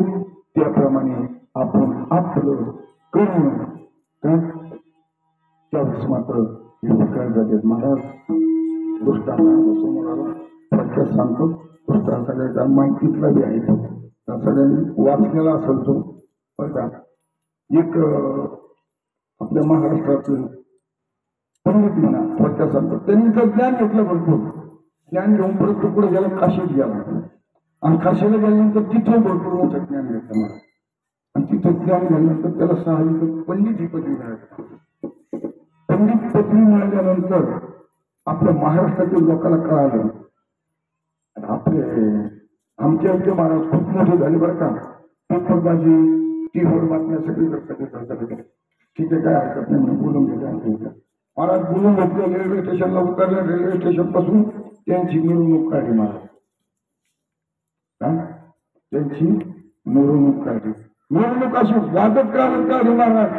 त्याप्रमाणे आपण आपलं करणं. त्यावेळेस मात्र काय जाते महाराज. दृष्टांत समोर आला थोडक्यात सांगतो. दृष्टांत सगळ्याच्या माहितीतला बी आहे तो त्या सगळ्यांनी वाचलेला असेल तो. बरं का एक आपल्या महाराष्ट्रातील पंडित म्हणा थोडक्यात सांगतो. त्यांनी जर ज्ञान घेतलं भरपूर ज्ञान घेऊन परत तो पुढे गेला काशीत गेला आणि काशीला गेल्यानंतर तिथं भरपूर मोठं ज्ञान घेतलं मला. आणि तिथं ज्ञान झाल्यानंतर त्याला सहाय्यक पंडित ही पदवी मिळाली. पंडित पदवी मिळाल्यानंतर आपल्या महाराष्ट्रातील लोकांना कळालं आपले आमच्या इथे महाराज खूप मोठे झाले बरं का. पेपरबाजी टीव्हीवर बातम्या सगळी करतात. ठीक आहे काय हरकत नाही म्हणून बोलून गेले आमच्या इथं. महाराज बोलून घेतलं रेल्वे स्टेशनला उतरले. रेल्वे स्टेशन पासून त्यांची मिरवणूक काढली महाराज. त्यांची मिरवणूक काढली. मिरवणूक अशी वाजत काढली महाराज.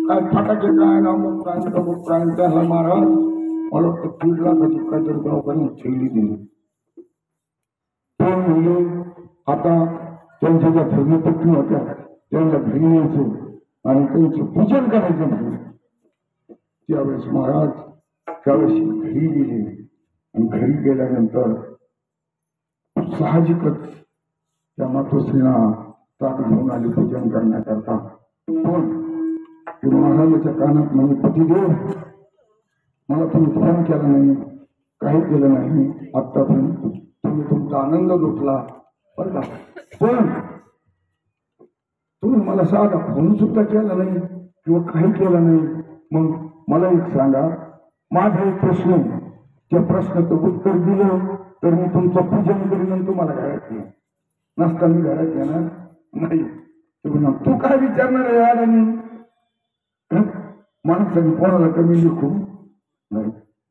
काय फटाके काय नामक काय तमुक काय त्याला महाराज मला वाटतं 1.5 लाखाची काहीतरी गावकऱ्यांनी ठेवली दिली. ते म्हणले आता त्यांच्या ज्या धर्मपत्नी होत्या त्यांना घरी यायचं आणि त्यांचं पूजन करायचं म्हणून. त्यावेळेस महाराज त्यावेळेस घरी गेले आणि घरी गेल्यानंतर साहजिकच त्या मातोश्रीना ताट घेऊन आली पूजन करण्याकरता. पण महाराजाच्या कानात म्हणजे पतिदेव मला तुम्ही फोन केला नाही काही केलं नाही आतापर्यंत तुम्ही तुमचा आनंद लुटला बरं का. पण तुम्ही मला साधा फोन सुद्धा केला नाही किंवा काही केलं नाही. मग मला एक सांगा माझा एक प्रश्न त्या प्रश्नाचं उत्तर दिलं तर मी तुमचं पूजन करीन आणि तुम्हाला घरात येईल. नसताना घरात येणार नाही. तू काय विचारणार आहे यार. आणि माणसाने कोणाला कमी लिखू नाही.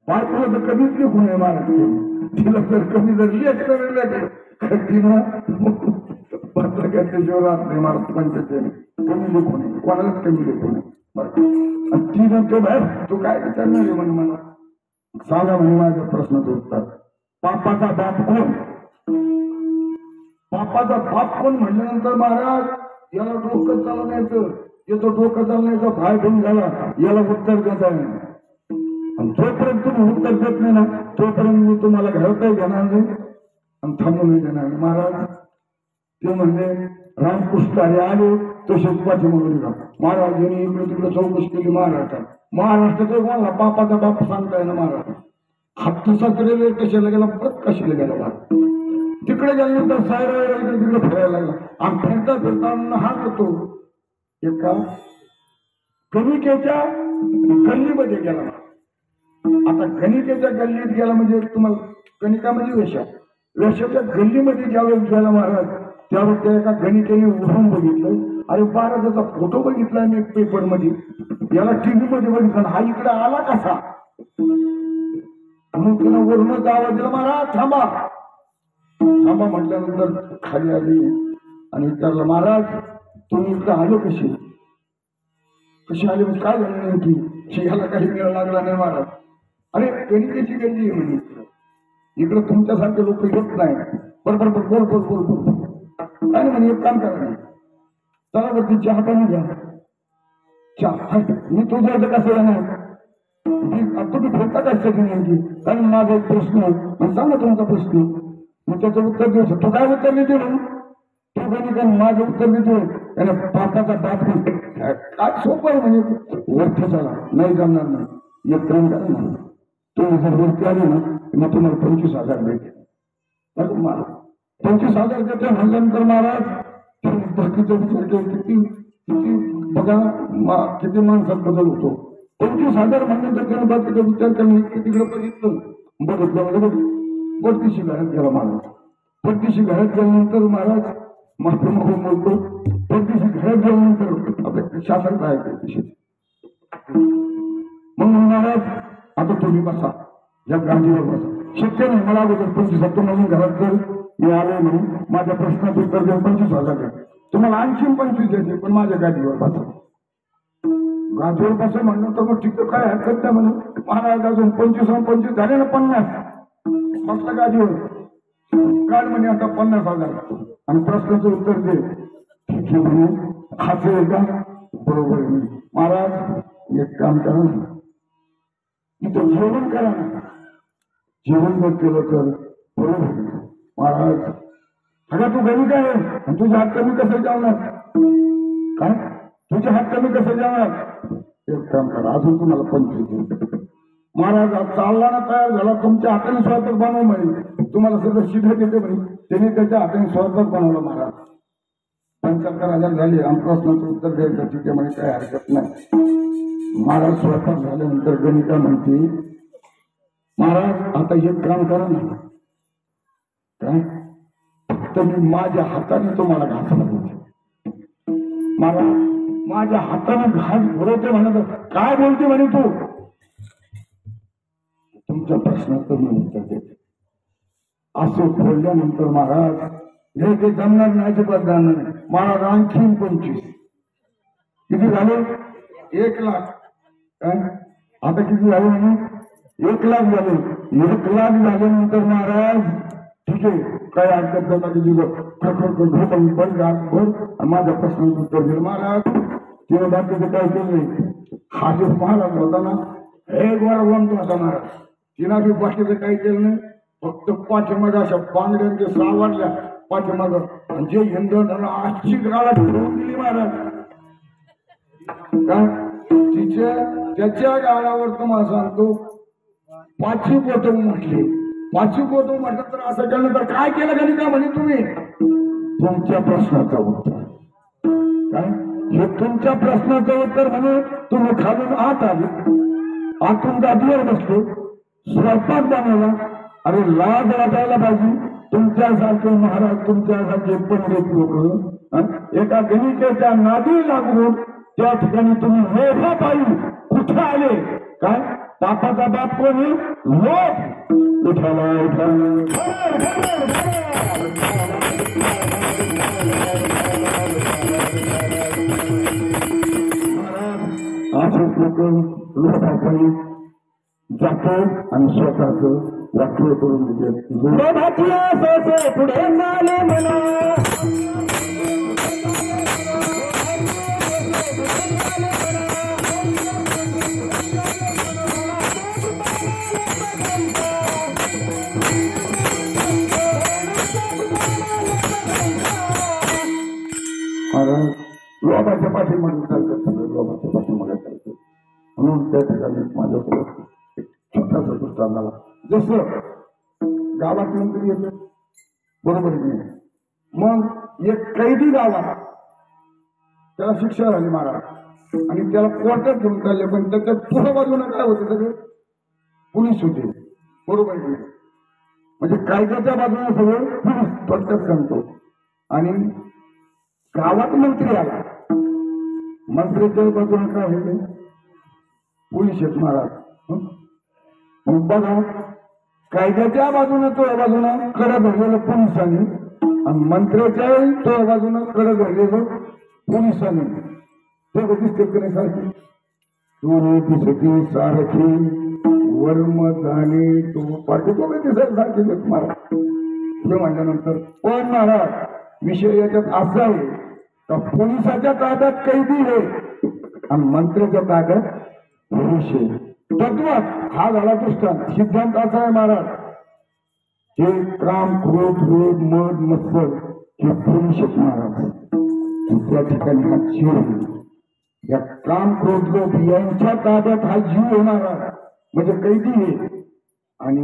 बायकोला तर कमीच लिखू नये महाराज. तिला जर कमी जर लेख तर तिनं जोरात नाही महाराज. पंचायतीने कमी लिखू नये कोणालाच कमी लिखू नये बरं. आणि ती म्हणतो बाहेर तू काय विचारणार आहे म्हणे मला सांगा म्हणे माझ्या प्रश्नाचं उत्तर. पापाचा बाप कोण. बापाचा बाप कोण म्हटल्यानंतर महाराज याला डोकं चालवण्याचं येतो. डोकं चालण्याचा भाय घेऊन झाला याला उत्तर देता नाही. आणि जोपर्यंत तुम्ही उत्तर देत नाही ना तोपर्यंत मी तुम्हाला घरातही घेणार नाही आणि थांबूनही देणार नाही. महाराज ते म्हणले रामकृष्ण हरी आले तो शेतपाठी म्हणून का महाराज यांनी इकडे तिकडे चौकशी केली महाराष्ट्रात. महाराष्ट्राचा कोणाला बापाचा बाप सांगताय ना महाराज. हातूसाच रेल्वे स्टेशनला गेला परत काशीला गेला महाराज. तिकडे गेल्यानंतर सायरा इकडे तिकडे फिरायला लागला आणि फिरता फिरता हा करतो एका गणिकेच्या गल्लीमध्ये गेला. आता गणिकेच्या गल्लीत गेला म्हणजे तुम्हाला गणिका म्हणजे वेशाच्या गल्लीमध्ये ज्यावेळेस गेला महाराज त्यावेळेस त्या एका गणिकेने उठून बघितलं. अरे महाराजाचा फोटो बघितला मी पेपर मध्ये याला टीव्ही मध्ये बघितला हा इकडे आला कसा. म्हणून तिनं वरूनच आवाज दिला महाराज थांबा म्हटल्यानंतर खाली आली आणि विचारलं महाराज तुम्ही इकडे आलो कशी. कशी आली म्हणजे काय झालं नाही की शियाला काही वेळ लागला नाही महाराज. अरे गणिताची गरजी आहे म्हणजे इकडं तुमच्यासारखे लोक येत नाही. बरोबर बोल बोल बोल बोल आणि म्हणे एक काम करा नाही चला वरती चहा पण घ्या. चहा मी तुझ्या इथं कसं येणार तुम्ही बोलता कशासाठी नेमकी कारण माझा एक प्रश्न सांगा तुमचा प्रश्न मग त्याचं उत्तर देऊ शकतो. काय उत्तर देते म्हणून तो गणित माझं उत्तर देतो त्याने पापाचा बाप काय सोपं आहे म्हणजे वरती चला नाही जमणार नाही एक क्रम करा ना तुम्ही जर वरती आले ना मग तुम्हाला 25,000 भेटेल. बरं मला 25,000 देते म्हणल्यानंतर महाराज बाकीचा विचार केला किती किती बघा किती माणसात बदल होतो. 25,000 म्हणल्यानंतर त्याने बाकीचा विचार करून तिकडे बघितलं बघितलं बत्तीशी घरात गेला महाराज. बत्तीशी घरात गेल्यानंतर महाराज मात्र बोलतो बत्तीशी घरात गेल्यानंतर आपल्या शासन काय म्हणून महाराज आता तुम्ही बसा या गांधीवर बसा. शक्य नाही मला अगोदर 25,000 म्हणून घरात जर मी आलोय म्हणून माझ्या प्रश्नाचं उत्तर देऊन 25,000 द्या. तुम्हाला आणखीन 25 द्यायचे पण माझ्या गादीवर बसा. गादीवर बसा म्हणलं तर मग ठीक काय हरकत नाही म्हणून महाराज अजून 25 झाले ना 50 बसला गादीवर काढ म्हणे आता 50,000 आणि प्रश्नाचं उत्तर दे. ठीक आहे म्हणे हाचे का बरोबर आहे महाराज एक काम करा ना इथं जेवण करा ना. जेवण जर केलं तर बरोबर महाराज अगं तू घरी काय आणि तुझे हात कमी कसं जेवणार काय तुझे हात कमी कसं जेवणार एक काम करा अजून तुम्हाला 25 महाराज चालला ना तयार झाला तुमच्या हाताने स्वयंपाक बनव म्हणे तुम्हाला सगळं शिकत येते म्हणे त्याने त्याच्या हाताने स्वयंपाक बनवला महाराज. 75,000 झाले आणि प्रश्नाचं उत्तर द्यायचं ठीक आहे म्हणजे काय हरकत नाही. महाराज स्वयंपाक झाल्यानंतर गणिता म्हणते महाराज आता एक काम करा ना काय फक्त मी माझ्या हाताने तुम्हाला घासला महाराज माझ्या हाताने घास भरवते म्हणत काय बोलते म्हणे तू तुमच्या प्रश्नाचं मी उत्तर देते. असं बोलल्यानंतर महाराज हे ते जमणार नाही अजिबात जाणार नाही. महाराज आणखीन 25 किती झाले 1,00,000 काय आता किती झाले म्हणे 1,00,000 झाले. 1,00,000 झाल्यानंतर महाराज ठीक आहे काय हरकत जाता की भर माझ्या प्रश्नाचं उत्तर दिलं महाराज. तिने बाकीचं काय केलं हा जो महाराज होता ना एक वार बनतो होता महाराज तिना बी बाकीचं काही केलं नाही फक्त पाठीमाग अशा बांगड्यांच्या सावरल्या पाठीमाग म्हणजे इंद्रधन आजची गाळा ठेवून दिली महाराज. काय त्याच्या गाळावर तुम्हाला सांगतो 5 बोट म्हटले 5 बोट म्हटलं तर असं केलं तर काय केलं का का म्हणे तुम्ही तुमच्या प्रश्नाचं उत्तर काय हे तुमच्या प्रश्नाचं उत्तर म्हणून तुम्ही खालून आत आले आतून गादीवर बसलो स्वयंपाक बनवला. अरे लाज वाटायला पाहिजे तुमच्यासारखे महाराज तुमच्यासारखे पंडित लोक एका गणितेच्या नादी लागून त्या ठिकाणी तुम्ही मोठा पायी कुठे आले काय पापाचा बाप कोणी लोक उठाला असेच लोक जातो आणि स्वतःच वाक्य करून देते पुढे झाले म्हणा लोकांच्या पाठीमागे चालतात सगळं लोकांच्या पाठीमागे चालतात म्हणून त्या ठिकाणी माझ्यासोबत छोटासा दृष्टांत झाला. जसं गावात मंत्री येत बरोबर नाही मग एक कैदी गावात त्याला शिक्षा झाली महाराज आणि त्याला कोर्टात घेऊन चालले पण त्याच्या पुढे बाजूला काय होते सगळे पोलीस होते बरोबर नाही म्हणजे कायद्याच्या बाजूने सगळं पोलीस थोडक्यात सांगतो. आणि गावात मंत्री आला मंत्र्याच्या बाजूने काय होते पोलीस आहेत महाराज. मग बघा कायद्याच्या बाजूने तो बाजूनं कडे धरलेलं पोलिसांनी आणि मंत्र्याच्याही तो बाजूनं कडे धरलेलं पोलिसांनी दोघं दिसते की नाही सारखी तू दिसते सारखी वर्म जाणे तू पाठी दोघं दिसत सारखी तुम्हाला हे म्हणल्यानंतर पण महाराज विषय याच्यात असा आहे का पोलिसाच्या ताब्यात कैदी आहे आणि मंत्र्याच्या ताब्यात पुरुष आहे. तत्वात हा झाला दृष्टांत. सिद्धांत असा आहे महाराज हे काम क्रोध रोग मद मत्सर हे पुरुष आहेत महाराज. त्या ठिकाणी हा जीव आहे. या काम क्रोध लोभ यांच्या ताब्यात हा जीव होणारा म्हणजे कैदी आहे आणि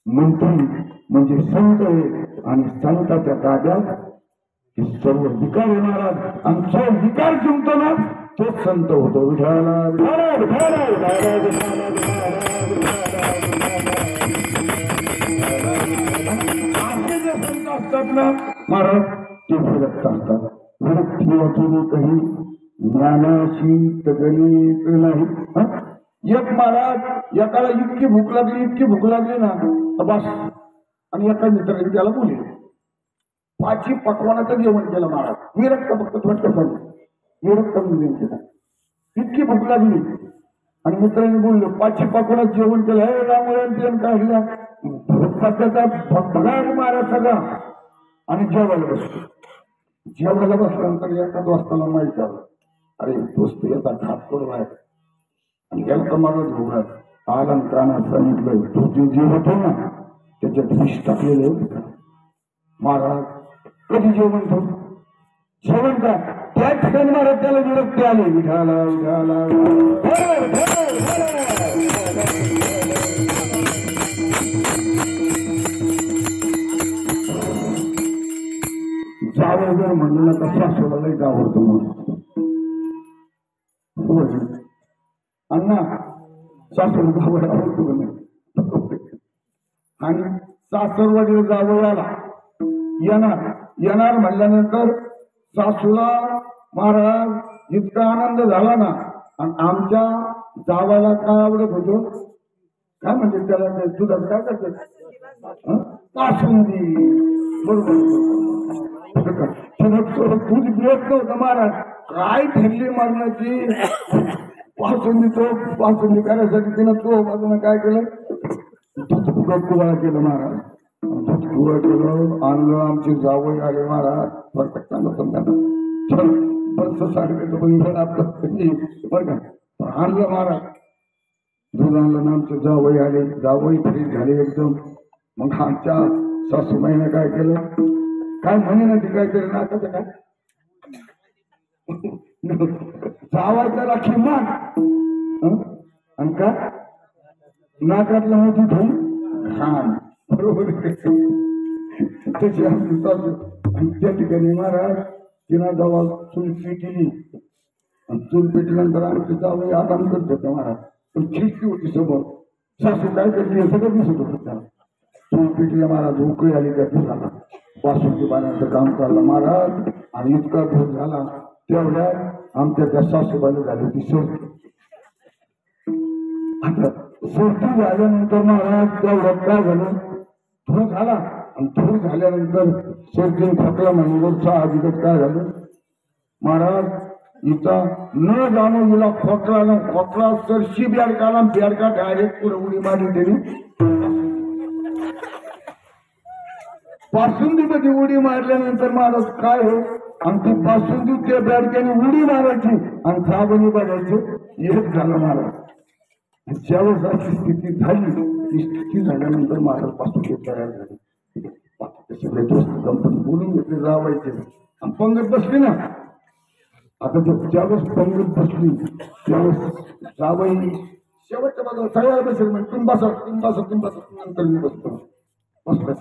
मंत्री म्हणजे संत आहे आणि संताच्या ताब्यात हे सर्व विकार होणारा आणि जो विकार जिंकतो ना तोच संत होतो. विठाला असे जे संत असतात ना महाराज ते विरक्त असतात. विरक्ती वाचून काही ज्ञानाशी तगणित नाही. एक महाराज एकाला इतकी भूक लागली ना तर बस आणि एका मित्राने त्याला बोलले पाची पकवानाचं जेवण केलं महाराज. विरक्त फक्त थोडक्यात विरक्त जेवण केलं. इतकी भूक लागली आणि मित्रांनी बोललो पाची पकवानाचं जेवण केलं हे रामुळे काढला भगार महाराज सगळा आणि जेवायला बसल्यानंतर एखाद वाजताला माहिती झालं अरे दोस्त याचा घात करून आहे आणि याला तर माझं धोगात आला कानात सांगितलं तो जे जेवत हो ना त्याच्यात विष टाकलेले महाराज कधी जेवण तो जेवण का त्या ठिकाणी महाराज त्याला विरक्ती आली. विठाला विठाला जावं जर म्हणलं ना तर सासूला लई आवडतो म्हणून अण्णा सासूला जावं आवडतो का नाही आणि सासरवाडीला जावं येणार म्हणल्यानंतर सासूला महाराज इतका आनंद झाला ना आणि आमच्या जावाला काय आवडत होतो काय म्हणजे त्याला दुधात काय करतात पासुंदी बरोबर दूध मिळत नव्हतं महाराज काय ठरली मारण्याची पासुंदी करायसाठी तिनं तो बाजूने काय केलं दूध गोळा केलं महाराज. दूध गोळा केलं आणलं आमचे जावई आले महाराज परफेक्ट चांगलं समजा बरंच सांगितलं पण आपलं बरं का आणलं महाराज दूध आणलं ना आमचे जावई आले जावई फ्रीज झाले एकदम. मग आमच्या सासूबाईने काय केलं काय म्हणे ना ती काहीतरी नाकाचं काय जावायचा राखी माग आणि का नाकातलं मोठी धूम खान बरोबर त्याची आमची सासू आणि त्या ठिकाणी महाराज तिनं जेव्हा चूल पेटली आणि चूल पेटल्यानंतर आमची जावई आराम करत होता महाराज पण खिडकी होती समोर सासू काय करते हे सगळं दिसत होतं त्याला. चूल पेटल्या महाराज उकळी आली त्या दिवसाला वासुकी पाण्याचं काम चाललं महाराज आणि इतका भूत झाला तेवढ्यात आमच्या त्या सासूबाईला झाली ती सर्दी. आता सर्दी झाल्यानंतर महाराज तेवढ्यात काय झालं धूर झाला आणि धूर झाल्यानंतर सर्दी खोकला म्हणून साहजिकच काय झालं महाराज हिचा न जाणून हिला खोकला सरशी बेडकाला बेडका डायरेक्ट पुढे उडी मारली त्यांनी पासुंदीमध्ये उडी मारल्यानंतर महाराज काय हो आणि ती पासुंदी त्या बेडक्याने उडी मारायची आणि साबणी बघायची एक झालं महाराज. ज्यावेळेस अशी स्थिती झाली ती स्थिती झाल्यानंतर महाराज पासुंदी तयार झाली. सगळे दोस्त कंपनी बोलून घेतले जावायचे आणि पंगत बसली ना. आता ज्यावेळेस पंगत बसली त्यावेळेस जावई शेवटच्या बाजूला सगळ्याला बसेल म्हणजे तुम्ही बसा नंतर मी बसतो बसला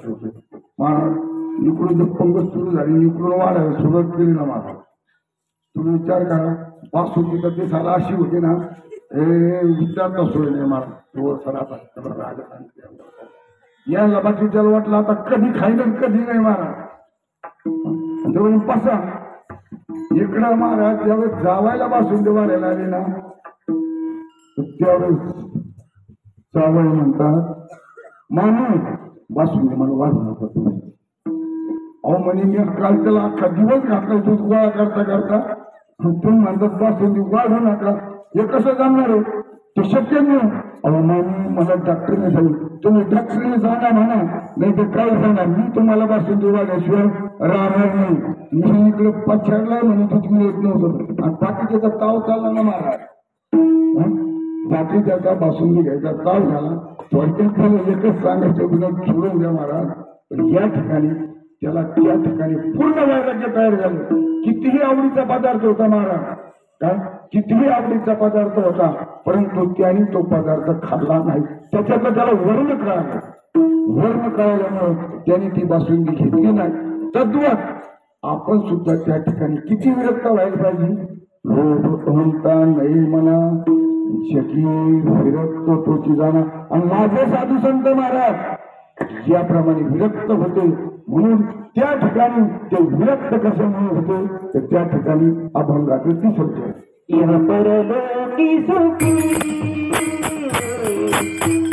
महाराज इकडून जर पंगत सुरू झाली इकडून वाढायला सुरुवात केली ना महाराज तुम्ही विचार करा वासुकी तर ते साला अशी होती ना हे विचारता सोय नाही महाराज तो सरा याला बाकीच्याला वाटलं आता कधी खाईन कधी नाही महाराज तेवढी पसा इकडं महाराज ज्यावेळेस जावायला बासून वाढायला आली ना त्यावेळेस जावई म्हणतात मानू बासून मला वाढू नका तुम्ही अहो म्हणे मी काल त्याला अख्खा दिवस घातला दूध गोळा करता तुम्ही म्हणतात बासुंदी वाढू नका, हे कसं जमणार आहे? ते शक्य नाही. अहो मला डॉक्टरने सांगितलं, तुम्ही डॉक्टरने सांगा म्हणा, नाही तर काय सांगा, मी तुम्हाला बासुंदी वाढल्याशिवाय राहणार नाही. मी इकडे पछाडला म्हणून तुम्ही येत नव्हतं आणि बाकीचा ताव चालला ना महाराज. बाकी त्याचा बासुंदी घ्यायचा ताव झाला. थोडक्यात त्याला एकच सांगायचं गुन्हा सोडून द्या महाराज. पण या ठिकाणी त्याला त्या ठिकाणी पूर्ण वैराग्य तयार झालं. कितीही आवडीचा पदार्थ होता महाराज, काय कितीही आवडीचा पदार्थ होता, परंतु त्याने तो पदार्थ खाल्ला नाही. त्याच्यातलं त्याला वर्ण कळालं. वर्ण कळाल्यामुळे त्याने ती बासुंदी घेतली नाही. तद्वत आपण सुद्धा त्या ठिकाणी किती विरक्त व्हायला पाहिजे. लोभ म्हणता नाही म्हणा, जगी विरक्त तोची जाणार. आणि माझे साधू संत महाराज याप्रमाणे विरक्त होते. म्हणून त्या ठिकाणी ते विरक्त कशामुळे होते, तर त्या ठिकाणी अभंगाचे ती होते. यह परलोकी सुखी,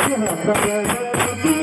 यह परलोकी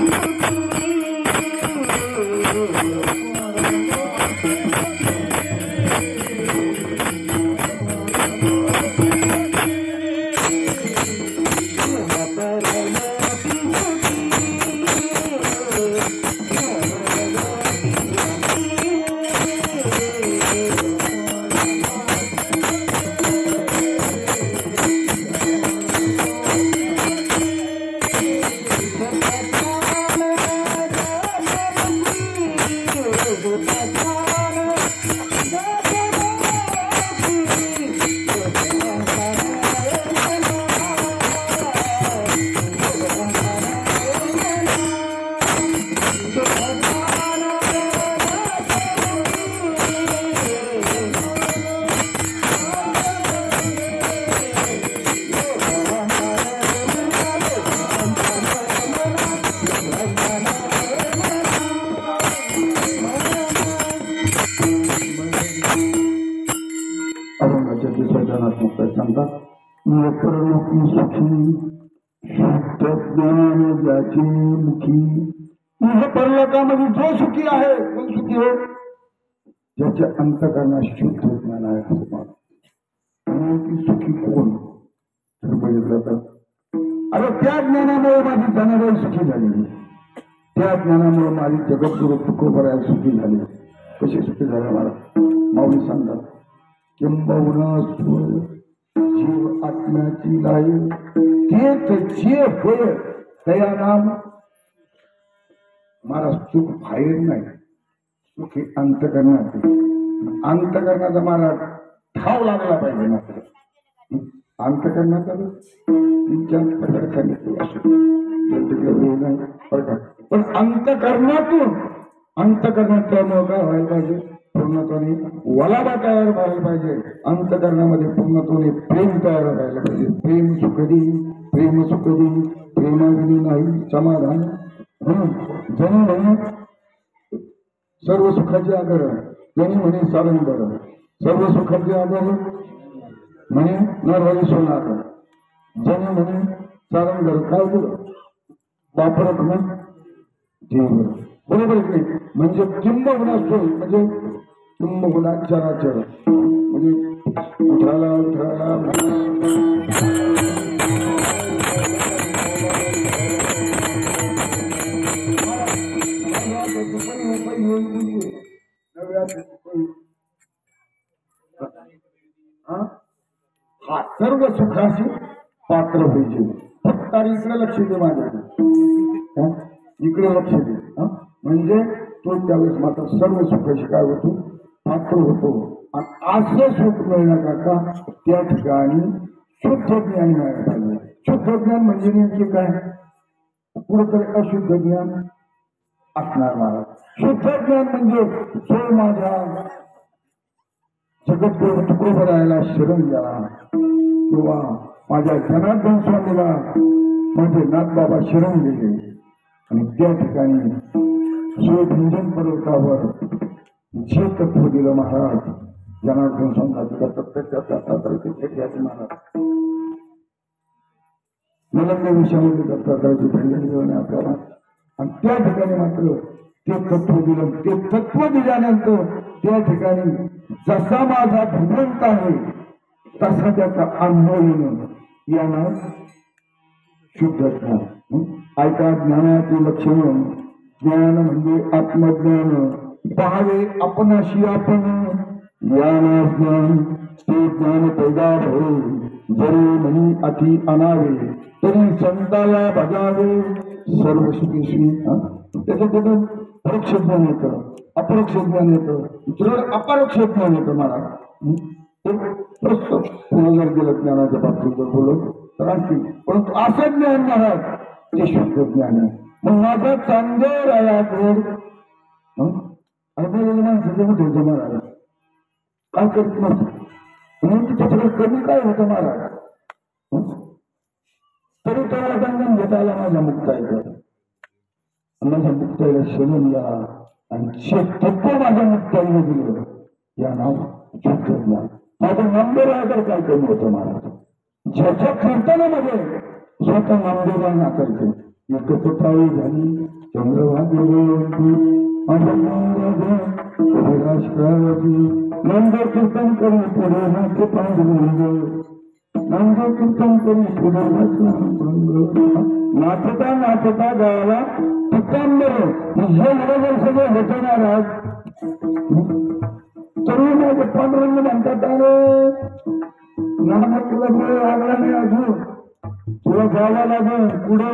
सांगतात. परलोकी सुखी शुद्ध ज्ञान ज्याची मुखी. परलोकामध्ये जो सुखी आहे, कोण सुखी हो, ज्याच्या अंतकरणात शुद्ध ज्ञान आहे असं म्हणतात. परलोकी सुखी कोण तर बघितलं तर, अरे त्या ज्ञानामुळे माझी जनाबाई सुखी झाली, त्या ज्ञानामुळे माझी जगद्गुरु तुकोबराय सुखी झाली. कशी सुखी झाले मला माऊली सांगतात. किंबहुना जीव आत्म्याची लाई, तेच जे होय तया नाम. मला सुख बाहेर नाही, सुख हे अंतकरणात. अंतकरणाचा मला ठाव लागला पाहिजे. मात्र अंतकरणाचा 3-4 प्रकार सांगितले नाही, पण अंतकरणात त्यामुळे काय व्हायला पाहिजे, पूर्णत्वाने वलाबा तयार व्हायला पाहिजे. अंतकरणामध्ये पूर्णत्वाने प्रेम तयार व्हायला पाहिजे. प्रेम सुखदी, प्रेम सुखदी, प्रेमाविनी नाही समाधान. म्हणून जणी म्हणे सर्व सुखाचे आगर, जणी म्हणे सारंगर. सर्व सुखाचे आगर म्हणे नरहरी सोनार, जणी म्हणे सारंगर. काय बोल वापरत मग जीव बरोबर की नाही. म्हणजे किंबहुना सोय, म्हणजे किंबहुना चराचर, म्हणजे उठाला उठाला हा सर्व सुखाशी पात्र पाहिजे. फक्त इकडे लक्ष दे माझ्या, इकडे लक्ष दे. म्हणजे तो त्यावेळेस मात्र सर्व सुखाशी काय होतो, पात्र होतो. आणि असं सुख मिळण्याकरता त्या ठिकाणी शुद्ध ज्ञान मिळायला पाहिजे. शुद्ध ज्ञान म्हणजे नेमके काय, कुठंतरी अशुद्ध ज्ञान असणार मला. शुद्ध ज्ञान म्हणजे जो माझ्या जगद्गुरु तुकोबरायाला शरण गेला, किंवा माझ्या जनार्दन स्वामीला माझे नाथबाबा शरण गेले, आणि त्या ठिकाणी शिवभंजन पर्वतावर जे तत्व दिलं महाराज जनार्दन स्वामी प्रत्यक्षात महाराज नलंद विषयामध्ये दत्तात्रयाची भेंडणी घेऊन आपल्याला. आणि त्या ठिकाणी मात्र ते तत्व दिलं. ते तत्व दिल्यानंतर त्या ठिकाणी जसा माझा भगवंत आहे तसा त्याचा अनुभव येणं यानं शुद्ध ज्ञान. ऐका ज्ञानाची लक्षणं. ज्ञान म्हणजे आत्मज्ञान. पाहावे आपणाशी आपण ज्ञान ज्ञान ते ज्ञान पैदा होय. जरी नाही अति अनावे तरी संताला बजावे सर्व सुखेशी. त्याच्यातून परोक्ष ज्ञान येतं, अपरोक्ष ज्ञान येतं, दृढ अपरोक्ष ज्ञान येतं. महाराज पुन्हा जर गेलं ज्ञानाच्या बाबतीत जर बोलत तर आणखी, परंतु असं ज्ञान महाराज ते शुद्ध ज्ञान आहे. मग माझा चांगलं राया गोड अनुभवलेलं माणसाचं ठेवतं महाराज काय करत नसतं. म्हणून त्याच्याकडे कमी काय होतं महाराज. तरी त्याला गंगन घेता आला माझ्या मुक्ताईला. माझ्या मुक्ताईला शरण या आणि तत्व माझ्या मुक्ताईने दिलं या नाव शुद्ध ज्ञान. माझं नामदेव राहायचं काय कमी होतं महाराज. ज्याच्या कीर्तनामध्ये स्वतः नामदेवा नाकायचं. एकत्र पाळी झाली चंद्रभागी नामदेव कीर्तन करून पुढे नाच पांडुरंग. नामदेव कीर्तन करून पुढे नाचता नाचता गावाला पितांबर हे बरोबर सगळे होते महाराज. तरी माझे पांडुरंग म्हणतात अरे नामा तुला वेळ लागला नाही अजून, तुला जायला लागेल पुढे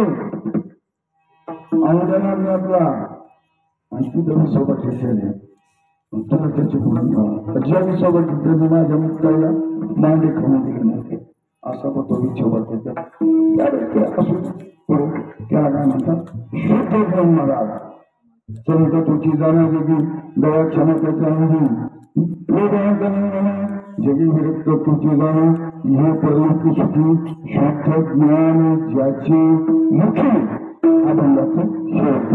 अवधानात मी आपला आणखी तुम्ही सोबत घेतलेले तुला त्याची पूर्ण ज्याने सोबत घेतले माझ्या मुक्ताला मांडे खाऊन दिले नव्हते असा तो विचार त्याच्यात असू पुढे त्याला काय म्हणतात शुद्ध घेऊन महाराज. संत तुझी जाणं जगी दया क्षमतेचा जगी विरक्त तुझी जाणं हे परलोकी सुखी शुद्ध ज्ञान ज्याचे मुखी अभंगाचं शेवट